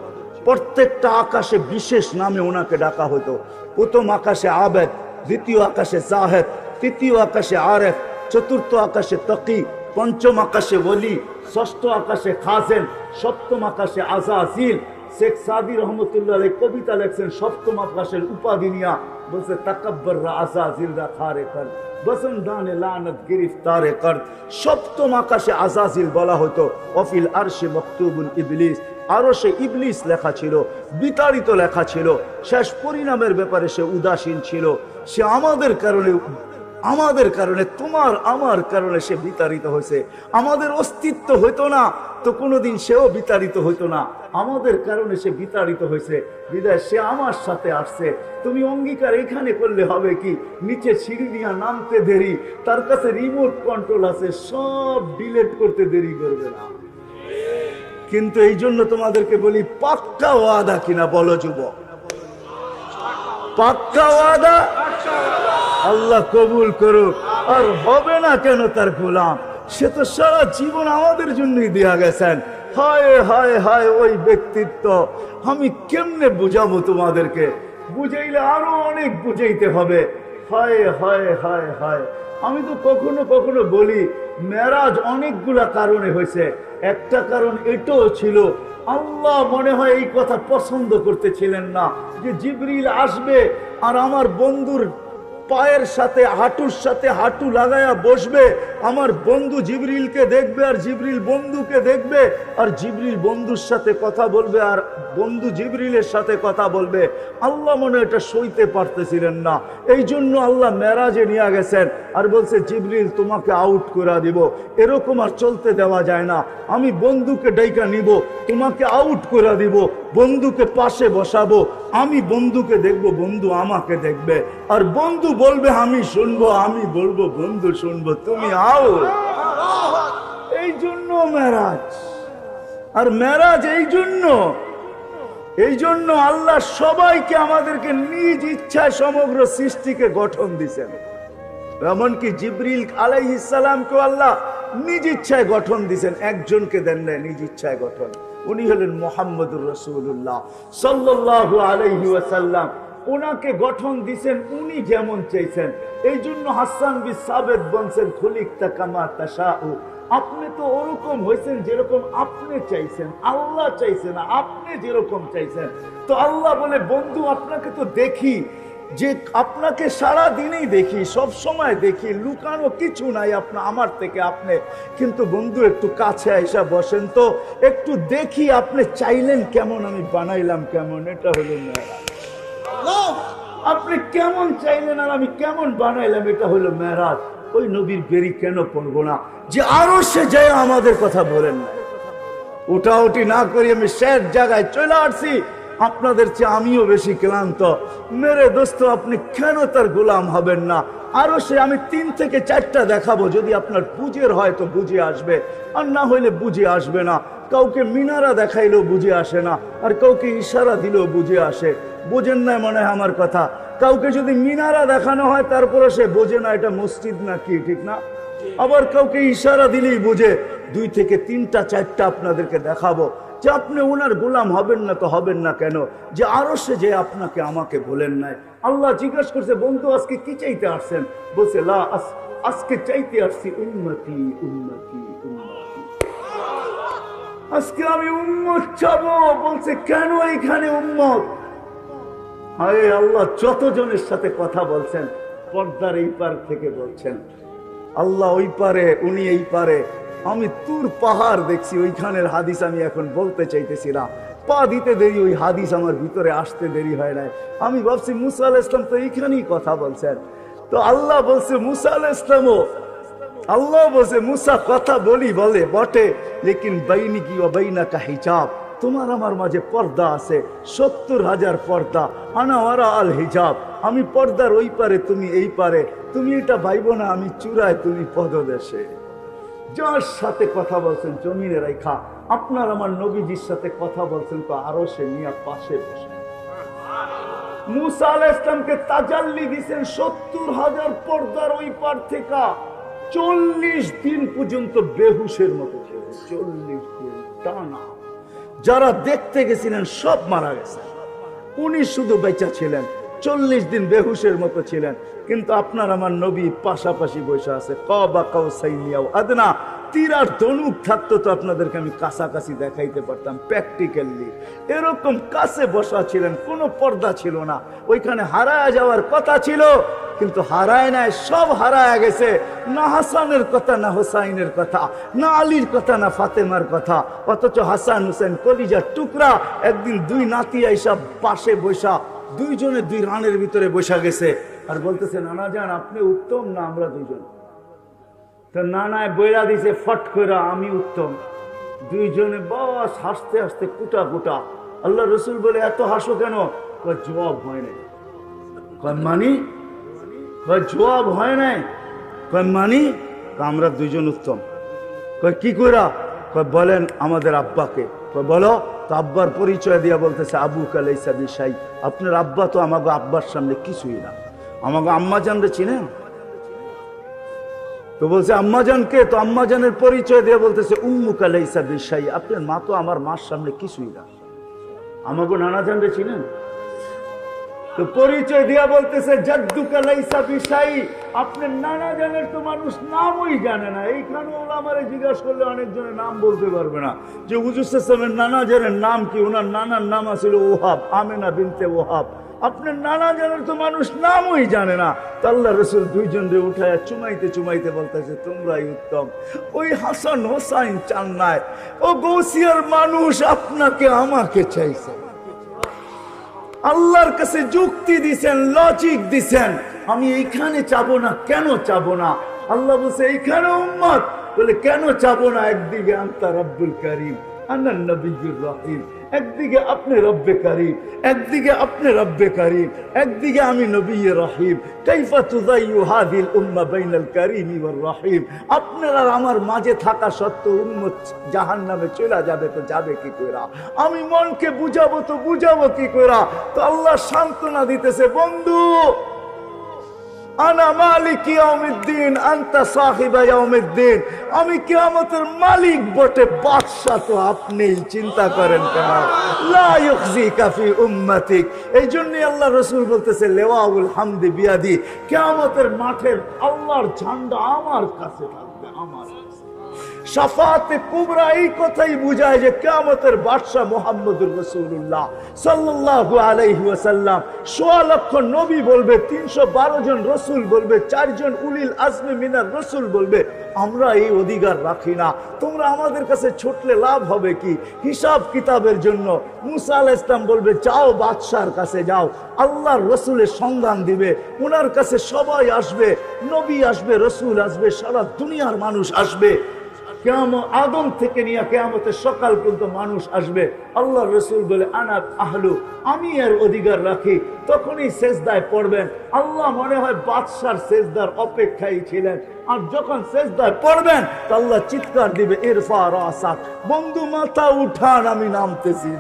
প্রত্যেকটা আকাশে বিশেষ নামে ওনাকে ডাকা হতো। প্রথম আকাশে আবেদ, দ্বিতীয় আকাশে জাহেদ, তৃতীয় আকাশে আরেফ, চতুর্থ আকাশে তকি, পঞ্চম আকাশে ওলি, ষষ্ঠ আকাশে খাজেন, সপ্তম আকাশে আজাজিল। শেখ সাদি রহমতুল্লাহ কবিতা লেখছেন সপ্তম আকাশের উপাধি নিয়া, বলছে তাকাব্বর আজাজিল রাখারে কর বসন্দানে লানত গ্রেফতারে কর। সপ্তম আকাশে আজাজিল বলা হতো। অফিল আরশে মকতুবুন ইবলিস, আরশে ইবলিস লেখা ছিল, বিতাড়িত লেখা ছিল। শেষ পরিণামের ব্যাপারে সে উদাসীন ছিল। সে আমাদের কারণে তোমার আমার কারণে সে বিতাড়িত হয়েছে। আমাদের অস্তিত্ব হইতো না তো কোনোদিন সেও বিতাড়িত হইতো না। আমাদের কারণে সে বিতাড়িত হয়েছে, বিদায় সে আমার সাথে আসছে। তুমি অঙ্গীকার এখানে করলে হবে কি, নিচে সিঁড়ি দিয়া নামতে দেরি, তার কাছে রিমোট কন্ট্রোল আছে, সব ডিলিট করতে দেরি করবে না। কিন্তু এই জন্য তোমাদেরকে বলি, পাক্কা ওয়াদা কিনা বলো যুবক? পাক্কা ওয়াদা? আল্লাহ কবুল করুক। আর হবে না কেন তার গোলাম? সে তো সারা জীবন আমাদের জন্যই দেয়া গেছেন। হায় হায় হায় ওই ব্যক্তিত্ব আমি কেমনে বুঝাবো তোমাদেরকে? বুঝাইলে আরো অনেক বুঝাইতে হবে। হায় হায় হায় হায়। আমি তো কখনো কখনো বলি, মেরাজ অনেকগুলা কারণে হয়েছে। একটা কারণ এটাও ছিল, আল্লাহ মনে হয় এই কথা পছন্দ করতেছিলেন না যে জিবরিল আসবে আর আমার বন্ধুর পায়ের সাথে হাঁটুর সাথে হাঁটু লাগায়া বসবে। আমার বন্ধু জিবরিলকে দেখবে আর জিবরিল বন্ধুকে দেখবে, আর জিবরিল বন্ধুর সাথে কথা বলবে আর বন্ধু জিবরিলের সাথে কথা বলবে। আল্লাহ মনে এটা সইতে পারতেছিলেন না, এই জন্য আল্লাহ মেরাজে নিয়ে গেছেন আর বলছে জিবরিল তোমাকে আউট করে দিব। এরকম আর চলতে দেওয়া যায় না। আমি বন্ধুকে ডাইকা নিব, তোমাকে আউট করে দিব, বন্ধুকে পাশে বসাবো, আমি বন্ধুকে দেখব, বন্ধু আমাকে দেখবে। আর বন্ধু বলবে আমি শুনবো, আমি বলবো বন্ধু শুনবো, তুমি আও। এই জন্য মেরাজ। আর মেরাজ এই জন্য আল্লাহ সবাইকে আমাদেরকে নিজ ইচ্ছায় সমগ্র সৃষ্টিকে গঠন দিছেন। এমনকি জিবরিল আলাইহিস সালামকে আল্লাহ নিজ ইচ্ছায় গঠন দিছেন, একজনকে দেন না নিজ ইচ্ছায় গঠন। উনি হলেন মুহাম্মদুর রাসূলুল্লাহ সাল্লাল্লাহু আলাইহি ওয়াসাল্লাম। ওনাকে গঠন দিছেন উনি যেমন চাইছেন। এই জন্য হাসান বিন সাবিত বলছেন খুলিকতা কামা তাশাউ, আপনি তো ওরকম হয়েছেন যেরকম আপনি চাইছেন, আল্লাহ চাইছেন আপনি যেরকম চাইছেন। তো আল্লাহ বলে বন্ধু আপনাকে তো দেখি, যে আপনাকে সারা দিনেই দেখি, সব সময় দেখি, লুকানো কিছু নাই আপনার আমার থেকে আপনি, কিন্তু বন্ধু একটু কাছে আইসা বসেন তো, একটু দেখি আপনি চাইলেন কেমন, আমি বানাইলাম কেমন। এটা হলো মেরাজ। আপনি কেমন চাইলেন আর আমি কেমন বানাইলাম, এটা হলো মেরাজ। ওই নবীর বেরি কেন পড়বো না, যে আরো সে যায় আমাদের কথা বলেন না। উঠাউটি না করি আমি শেষ জায়গায় চলে আসছি, আপনাদের চেয়ে আমিও বেশি ক্লান্ত। মেরে দোস্ত আপনি কেন তার গোলাম হবেন না? আরো সে আমি 3 থেকে 4টা দেখাবো, যদি আপনার বুঝের হয় তো বুঝে আসবে, আর না হইলে বুঝে আসবে না। কাউকে মিনারা দেখাইলেও বুঝে আসে না, আর কাউকে ইশারা দিলেও বুঝে আসে। বোঝেন না মনে হয় আমার কথা? কাউকে যদি মিনারা দেখানো হয় তারপরে সে বোঝে না এটা মসজিদ না কি, ঠিক না? আবার কাউকে ইশারা দিলেই বুঝে। 2 থেকে 3টা 4টা আপনাদেরকে দেখাবো, যে আপনি ওনার গোলাম হবেন না তো হবেন না কেন? যে আরো সে যে আপনাকে আমাকে বলেন নাই। আল্লাহ জিজ্ঞাসা করছে বন্ধু আজকে কি চাইতে আসছেন? বলছে লা আজকে চাইতে আসছি উম্মতি উম্মতি উম্মতি, আজকে আমি উম্মত চাবো। বলছে কেন এখানে উম্মত? হায় আল্লাহ, যতজনের সাথে কথা বলছেন পর্দার এই পার থেকে বলছেন, আল্লাহ ওই পারে উনি এই পারে। আমি তুর পাহাড় দেখছি, ওইখানের হাদিস আমি এখন বলতে চাইতেছি না, পা দিতে দেরি, ওই হাদিস আমার ভিতরে আসতে দেরি হয় নাই। আমি ভাবছি মুসা আলাইহিস সালাম তো এইখানেই কথা বলছেন। তো আল্লাহ বলছে মুসা আলাইহিস সালামও, আল্লাহ বলছে মুসা কথা বলে বটে, লেকিন বাইনিকি ওয়া বাইনাকা হিজাব, তোমার আমার মাঝে পর্দা আছে, 70,000 পর্দা। আনা ওয়ারা আল হিজাব, আমি পর্দার ওই পারে তুমি এই পারে। তুমি এটা ভাইবো না আমি চূড়ায় তুমি পদদেশে। যার সাথে কথা বলছেন জমিনে রেখা, আপনার আমার নবীজির সাথে কথা বলছেন তো আরো সে নিয়ে পাশে বসে। মুসা আলাইহিস সালামকে তাজাল্লি দিয়েছেন 70,000 পর্দার ওই পার থেকে। 40 দিন পর্যন্ত বেহুশের মতো ছিল, 40 দিন টানা। যারা দেখতে গেছিলেন সব মারা গেছে, উনি শুধু বেঁচে ছিলেন। 40 দিন বেহুশের মতো ছিলেন। কিন্তু আপনার আমার নবী পাশাপাশি বসে আছে। কাবা কাউসাইনি আও আদনা, তীর আর ধনুক থাকতো তো আপনাদেরকে আমি কাছাকাছি দেখাইতে পারতাম প্র্যাকটিক্যালি। এরকম কাছে বসা ছিলেন, কোনো পর্দা ছিল না। ওইখানে হারায় যাওয়ার কথা ছিল, কিন্তু হারায় নাই, সব হারায় গেছে। না হাসানের কথা, না হোসাইনের কথা, না আলীর কথা, না ফাতেমার কথা। অথচ হাসান হুসেন কলিজার টুকরা। একদিন 2 নাতি আইসা পাশে বসা, 2 জনে 2 রানের ভিতরে বসা গেছে, আর বলতেছে নানা যান আপনি উত্তম না আমরা 2 জন? তো নানায় বইরা দিছে ফট করে আমি উত্তম। 2 জনে বাস হাসতে হাসতে কুটা কুটা। আল্লাহ রসুল বলে এত হাসো কেন? জবাব হয় নাই। মানি জবাব হয় নাই। মানি আমরা 2 জন উত্তম। কি কইরা? বলেন আমাদের আব্বাকে। বলো তো। আব্বার পরিচয় দিয়া বলতেছে আবু কালাইসা বিশাই, আপনার আব্বা তো আমাকে আব্বার সামনে কিছুই না। আমাকে আম্মা জানরে চিনেন? তো বলছে আম্মা জানকে। তো আম্মা জানের পরিচয় দিয়ে বলতেছে উম্মু কালাইসা বিশাই, আপনার মা তো আমার মার সামনে কিছুই না। আমাকে নানা জানরে চিনেন? তো পরিচয় দিয়া বলতেছে জাদ্দু কালাইসা বিশাই, আপনার নানা জানের তো মানুষ নামই জানে না। এইখানে ওলামারে জিজ্ঞাসা করলে অনেকজনের নাম বলতে পারবে না, যে হুজুর সাল্লাল্লাহু নানা জানের নাম কি? ওনার নানার নাম ছিল ওহাব, আমেনা বিনতে ওহাব। আপনার নানা জানের তো মানুষ নামই জানে না। তো আল্লাহ রসুল 2 জনরে উঠায় চুমাইতে চুমাইতে বলতেছে তোমরাই উত্তম। ওই হাসান হোসাইন চান নাই, ও গৌসিয়ার মানুষ আপনাকে আমাকে চাইছে। আল্লাহর কাছে যুক্তি দিছেন, লজিক দিছেন, আমি এইখানে চাবো না। কেন চাবো না? আল্লাহ বলছে এইখানে উম্মত, বলে কেন চাবো না? একদিকে আনতা রব্বুল কারীম আনা নবিয়্যুর রহিম, একদিকে আপনি রব্বে কারীম, একদিকে আপনি রব্বে কারীম, একদিকে আমি নবিয়্যুর রহিম। কাইফা তুযাইয়ু হাযিল উম্মাহ বাইনাল কারীমি ওয়ার রহিম। আপনারা আমার মাঝে থাকা সত্ত্বেও উম্মত জাহান্নামে চলে যাবে, তো যাবে কি কইরা? আমি মনকে বুঝাবো তো বুঝাবো কি কইরা? তো আল্লাহ সান্ত্বনা দিতেছে বন্ধু আনা মালিক ইয়াউমিদ্দিন আনতা সাহিবা ইয়াউমিদ্দিন, আমি কিয়ামতের মালিক বটে, বাদশা তো আপনিই, চিন্তা করেন কেন? লা ইউখজিকা ফি উম্মাতিক। এই জন্যই আল্লাহ রাসূল বলতেছে লিওয়াউল হামদি বিয়াদি, কিয়ামতের মাঠের আল্লাহর ঝান্ডা আমার কাছে থাকবে, আমার। শাফাতে কুবরা এই কথাই বুঝায় যে কিয়ামতের বাদশা মুহাম্মদুর রাসূলুল্লাহ সাল্লাল্লাহু আলাইহি ওয়াসাল্লাম। ১৬ লক্ষ নবী বলবে, ৩১২ জন রাসূল বলবে, ৪ জন উলিল আজমি মিনার রাসূল বলবে, আমরা এই অধিকার রাখি না। তোমরা আমাদের কাছে ছুটলে লাভ হবে কি? হিসাব কিতাবের জন্য মুসা আলাইহিস সালাম বলবে, যাও বাদশার কাছে যাও, আল্লাহর রাসূলের সন্ধান দিবে, ওনার কাছে সবাই আসবে, নবী আসবে, রাসূল আসবে, সারা দুনিয়ার মানুষ আসবে। কিয়ামত আদম থেকে নিয়ে কিয়ামতের সকাল পর্যন্ত মানুষ আসবে। আল্লাহ রাসূল বলে, আনা আহলু, আমি এর অধিকার রাখি। তখনই সেজদায় পড়বেন। আল্লাহ মনে হয় বাদশার সেজদার অপেক্ষায় ছিলেন। আর যখন সেজদায় পড়বেন তো আল্লাহ চিৎকার দিবে, ইরফা রাসাক, বন্ধু মাথা উঠান, আমি নামতেছি।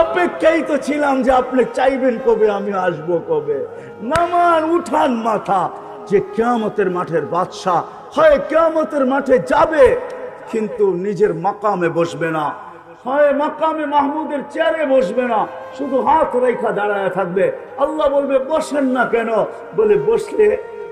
অপেক্ষায় তো ছিলাম যে আপনি চাইবেন কবে, আমি আসবো কবে। নামান, উঠান মাথা। যে কিয়ামতের মাঠের বাদশা হয় কিয়ামতের মাঠে যাবে, কিন্তু নিজের মাকামে বসবে না, হয় মাকামে মাহমুদের চেয়ারে বসবে না, শুধু হাত রেখা দাঁড়ায় থাকবে। আল্লাহ বলবে, বসেন না কেন? বলে, বসলে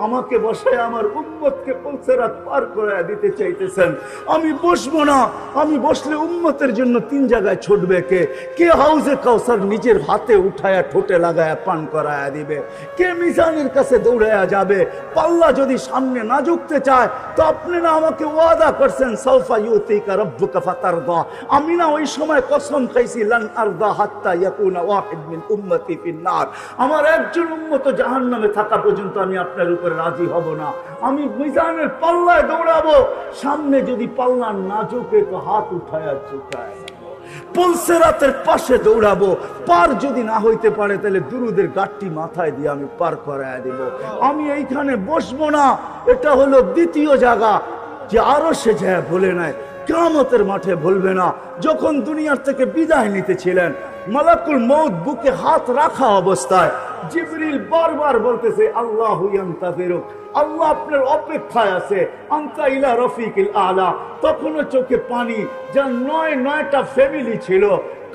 আমাকে বসায় আমার উম্মতকে পুলসিরাত পার করে দিতে চাইতেছেন, আমি বসবো না। আমি বসলে উম্মতের জন্য 3 জায়গায় ছুটবে কে? কে হাউজে কাউসার নিজের হাতে উঠায়া ঠোঁটে লাগায়া পান করায়া দিবে? কে মিজানের কাছে দৌড়ায়া যাবে? পাল্লা যদি সামনে না ঝুঁকতে চায় তো আপনি না আমাকে ওয়াদা করছেন, সাউফা ইউতিকা রাব্বুকা ফাতারদা, আমি না ওই সময় কসম খাইছি, লান আরদা হাত্তা ইয়াকুনা ওয়াহিদ মিন উম্মতি ফিন্নার, আমার একজন উম্মত জাহান্নামে থাকা পর্যন্ত আমি আপনার উপর রাজি হব না। আমি মিজানের পাল্লায় দৌড়াবো, সামনে যদি পাল্লা না ঝুঁকে তো হাত উঠায়া ঝুঁকায়। পুলসিরাতের পাশে দৌড়াবো, পার যদি না হইতে পারে তাহলে দুরুদের গাঁটটি মাথায় দিয়ে আমি পার করায় দিব। আমি এইখানে বসবো না। এটা হলো দ্বিতীয় জায়গা যে আরো সে যায় বলে নাই, কিয়ামতের মাঠে বলবে না। যখন দুনিয়ার থেকে বিদায় নিতেছিলেন, মালাকুল মউত বুকে হাত রাখা অবস্থায় জিবরিল বারবার বলতেছে, আল্লাহু ইয়ান্তাযিরুক, আল্লাহ আপনার অপেক্ষায় আছে, আনতা ইলা রফিকিল আলা। তখনও চোখে পানি। যার 9টা ফ্যামিলি ছিল,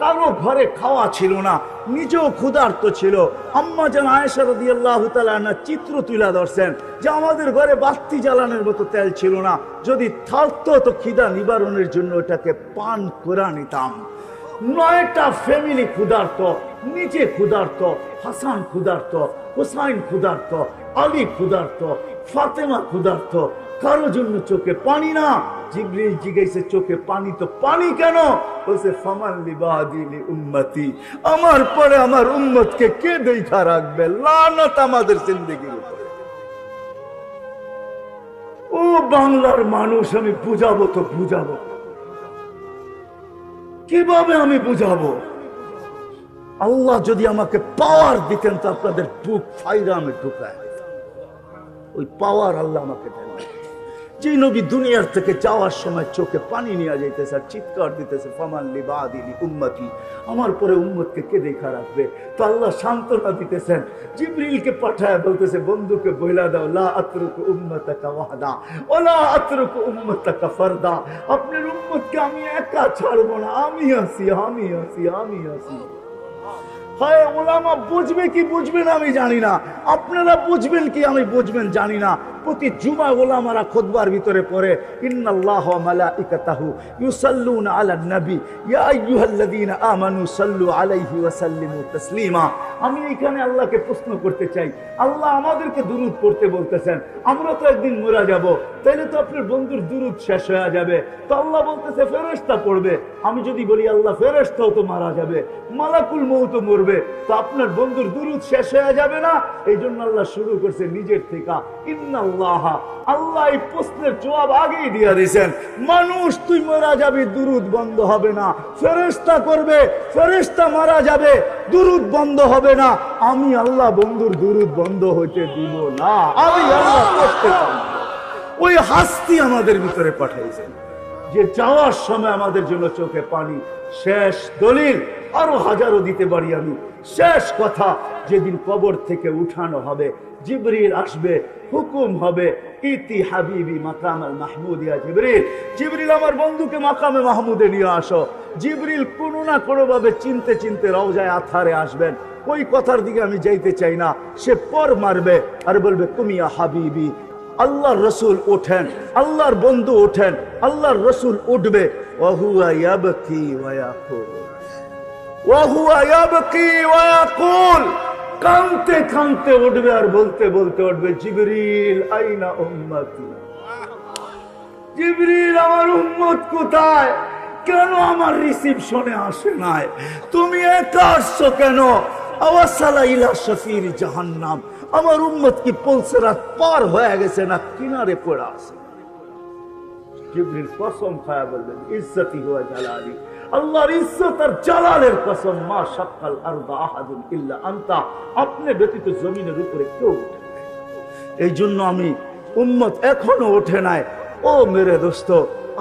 কারো ঘরে খাওয়া ছিল না, নিজেও ক্ষুধার্ত ছিল। আম্মা জান আয়েশা রাদিয়াল্লাহু তাআলা আনহা চিত্র তুলে ধরছেন যে আমাদের ঘরে বাতি জ্বালানোর মতো তেল ছিল না, যদি থাকতো তো খিদা নিবারণের জন্য ওটাকে পান করে নিতাম। 9টা ফ্যামিলি ক্ষুধার্ত, নিজে ক্ষুধার্ত, হাসান ক্ষুধার্ত, হুসাইন ক্ষুধার্ত, আলী ক্ষুধার্ত, ফাতেমা ক্ষুধার্ত, কারো জন্য চোখে পানি না। জিবরিল জিজ্ঞাসা, চোখে পানি তো পানি কেন? বলছে, ফামান লিবাদি লি উম্মতি, আমার পরে আমার উম্মতকে কে দেখা রাখবে? লানত আমাদের জিন্দেগির উপরে। ও বাংলার মানুষ, আমি বুঝাবো তো বুঝাবো কিভাবে? আমি বুঝাবো? আল্লাহ যদি আমাকে পাওয়ার দিতেন তো আপনাদের বুক ফাইরা আমি ঢুকায়। ওই পাওয়ার আল্লাহ আমাকে দেন। যে নবী দুনিয়ার থেকে যাওয়ার সময় চোখে পানি নিয়ে যাইতেছে আর চিৎকার দিতেছে, ফামান লিবাদি লি উম্মতি, আমার পরে উম্মতকে কে দেখা রাখবে? তো আল্লাহ সান্ত্বনা দিতেছেন, জিবরিলকে পাঠায় বলতেছে, বন্ধুকে বইলা দাও, লা আতরুকু উম্মতাকা ওয়াহদা ওয়ালা আতরুকু উম্মতাকা ফারদা, আপনার উম্মতকে আমি একা ছাড়বো না, আমি আছি, আমি আছি, আমি আছি। হয় ওলামা বুঝবে কি বুঝবে না আমি জানি না, আপনারা বুঝবেন কি আমি বুঝবেন জানি না। প্রতি জুমা ওলামারা খুতবার ভিতরে পড়ে, ইন্নাল্লাহা ওয়া মালাইকাতাহু ইউসাল্লুনা আলান নবী ইয়া আইয়ুহাল্লাযীনা আমানু সাল্লু আলাইহি ওয়া সাল্লিমু তাসলিমা। আমি এখানে আল্লাহকে প্রশ্ন করতে চাই, আল্লাহ আমাদেরকে দুরূদ পড়তে বলতেছেন, আমরা তো একদিন মরে যাব, তাইলে তো আপনার বন্ধুর দুরূদ শেষ হয়ে যাবে। তো আল্লাহ বলতেছে ফেরেশতা পড়বে। আমি যদি বলি আল্লাহ ফেরেশতাও তো মারা যাবে, মালাকুল মউত মরবে, তো আপনার বন্ধুর দুরূদ শেষ হয়ে যাবে না? এই জন্য আল্লাহ শুরু করছে নিজের থেকে, ইন্নাল্লাহা, আল্লাহ এই প্রশ্নের জবাব আগেই দিয়ে দিয়েছেন, মানুষ তুই মারা যাবি, দুরূদ বন্ধ হবে না। ফেরেশতা করবে, ফেরেশতা মারা যাবে, দুরূদ বন্ধ হবে না। আমি আল্লাহ বন্ধুর দুরূদ বন্ধ হইতে দিব না, আমি আল্লাহ করতে পারব। ওই হাস্তি আমাদের ভিতরে পাঠাইছেন যে যাওয়ার সময় আমাদের জন্য চোখে পানি। শেষ দলিল আরো হাজারো দিতে পারি আমি। শেষ কথা, যেদিন কবর থেকে উঠানো হবে, জিবরিল আসবে, হুকুম হবে, ইতি হাবিবি মাকামাল মাহমুদ ইয়া জিবরিল, জিবরিল আমার বন্ধুকে মাকামে মাহমুদে নিয়ে আসো। জিবরিল কোনো না কোনোভাবে চিনতে চিনতে রওজায়ে আতহারে আসবেন। ওই কথার দিকে আমি যাইতে চাই না। সে পর মারবে আর বলবে কুমিয়া হাবিবি, আল্লাহর রসুল ওঠেন, আল্লাহর বন্ধু ওঠেন, আল্লাহর রসুল উঠবে। ওয়াহুয়া ইয়াবকি ওয়া ইয়াকুল, ওয়াহুয়া ইয়াবকি ওয়া ইয়াকুল, কাঁদতে কাঁদতে উঠবে আর বলতে বলতে উঠবে, জিবরিল আইনা উম্মতি, জিবরিল আমার উম্মত কোথায়? কেন আমার রিসিপশনে আসে নাই? তুমি একা আসছো কেন? আওয়াসালা ইলা শাফির জাহান্নাম, আমার উম্মত কি পলসরাত পার হয়ে গেছে না কিনারে পড়ে আছে? জিবরিল কসম খায়া বললেন, ইজ্জতি ওয়া জালালি, আল্লাহর ইজ্জত আর জালালের কসম, মা শাক্কাল আরদা আহাদুন ইল্লা আনতা, আপনি ব্যতীত জমিনের উপরে কেউ ওঠে না। এই জন্য আমি উম্মত এখনো ওঠে নাই। ও মেরে দোস্ত,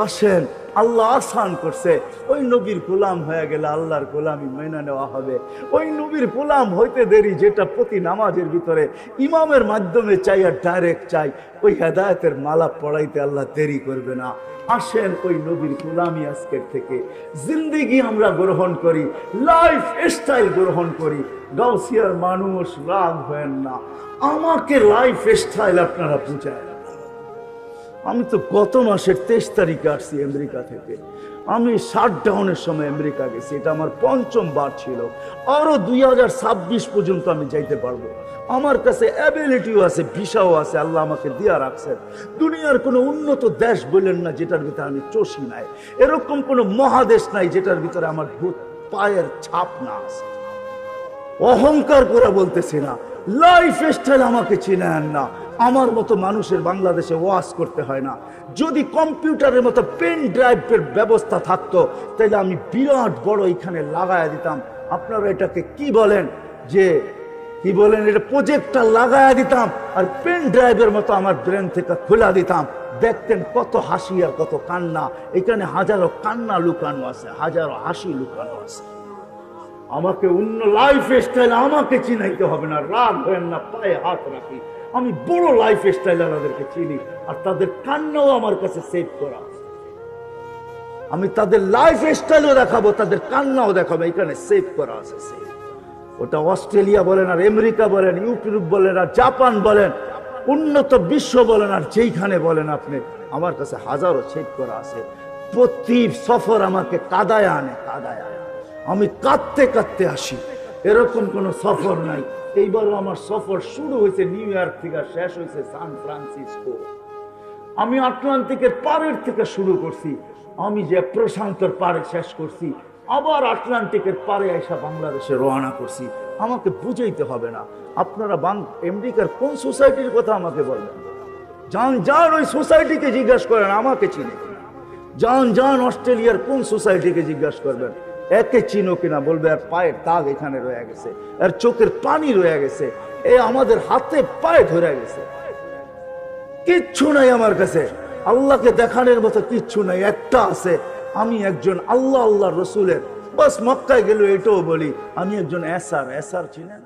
আসেন, আল্লাহ আসান করছে। ওই নবীর গোলাম হয়ে গেলে আল্লাহর গোলামি মেনে নেওয়া হবে। ওই নবীর গোলাম হইতে দেরি, যেটা প্রতি নামাজের ভিতরে ইমামের মাধ্যমে চাই আর ডাইরেক্ট চাই, ওই হেদায়েতের মালা পড়াইতে আল্লাহ দেরি করবে না। আসেন ওই নবীর গোলামি আজকের থেকে জিন্দেগি আমরা গ্রহণ করি, লাইফ স্টাইল গ্রহণ করি। গাউসিয়ার মানুষ রাগ হয়েন না, আমাকে লাইফ স্টাইল আপনারা বুঝায়। আমি তো গত মাসের 23 তারিখে আসছি আমেরিকা থেকে। আমি শাটডাউনের সময় আমেরিকা গেছি, এটা আমার 5ম বার ছিল। আরো 2026 পর্যন্ত আমি যাইতে পারবো। আমার কাছে অ্যাবিলিটিও আছে, ভিসাও আছে, আল্লাহ আমাকে দিয়া রাখছেন। দুনিয়ার কোনো উন্নত দেশ বললেন না যেটার ভিতরে আমি চষি নাই, এরকম কোনো মহাদেশ নাই যেটার ভিতরে আমার পায়ের ছাপ না আছে। অহংকার করে বলতেছি না, লাইফ স্টাইল আমাকে চিনেন না। আমার মতো মানুষের বাংলাদেশে ওয়াজ করতে হয় না। যদি কম্পিউটারের মতো পেন ড্রাইভের ব্যবস্থা থাকতো তাহলে আমি বিরাট বড় এখানে লাগায়া দিতাম। আপনারা এটাকে কি বলেন, যে কি বলেন, এটা প্রজেক্টর লাগায়া দিতাম আর পেন ড্রাইভের মতো আমার ব্রেন থেকে খোলা দিতাম। দেখতেন কত হাসি আর কত কান্না। এখানে হাজারো কান্না লুকানো আছে, হাজারো হাসি লুকানো আছে। আমাকে অন্য লাইফ স্টাইল আমাকে চিনাইতে হবে না, রাগ হয়েন না, পায়ে হাত রাখি। আমি বড় লাইফ স্টাইল আমাদেরকে চিনি আর তাদের কান্নাও আমার কাছে সেভ করা আছে। আমি তাদের লাইফ স্টাইলও দেখাবো, তাদের কান্নাও দেখাবো, এখানে সেভ করা আছে। ওটা অস্ট্রেলিয়া বলেন আর আমেরিকা বলেন, ইউরোপ বলেন আর জাপান বলেন, উন্নত বিশ্ব বলেন আর যেইখানে বলেন আপনি, আমার কাছে হাজারো সেভ করা আছে। প্রতি সফর আমাকে কাদায় আনে, কাদায় আনে, আমি কাঁদতে কাঁদতে আসি। এরকম কোন সফর নাই। এইবারও আমার সফর শুরু হয়েছে নিউ ইয়র্ক থেকে, শেষ হয়েছে সান ফ্রান্সিসকো। আমি আটলান্টিকের পাড়ের থেকে শুরু করছি, আমি যে প্রশান্তর পাড়ে শেষ করছি, আবার আটলান্টিকের পাড়ে এসে বাংলাদেশে রওনা করছি। আমাকে বুঝাইতে হবে না। আপনারা আমেরিকার কোন সোসাইটির কথা আমাকে বলবেন, যান ওই সোসাইটিকে জিজ্ঞাসা করেন, আমাকে চিনে কিনা। যান অস্ট্রেলিয়ার কোন সোসাইটিকে জিজ্ঞাসা করবেন, একে চিনো কিনা, বলবে আর পায়ের দাগ এখানে রয়ে গেছে, আর চোখের পানি রয়ে গেছে, এ আমাদের হাতে পায়ে ধরে গেছে। কিচ্ছু নাই আমার কাছে, আল্লাহকে দেখানোর মতো কিচ্ছু নাই। একটা আছে, আমি একজন আল্লাহ রসুলের, বাস মক্কায় গেল এটাও বলি আমি একজন এসার চিনেন।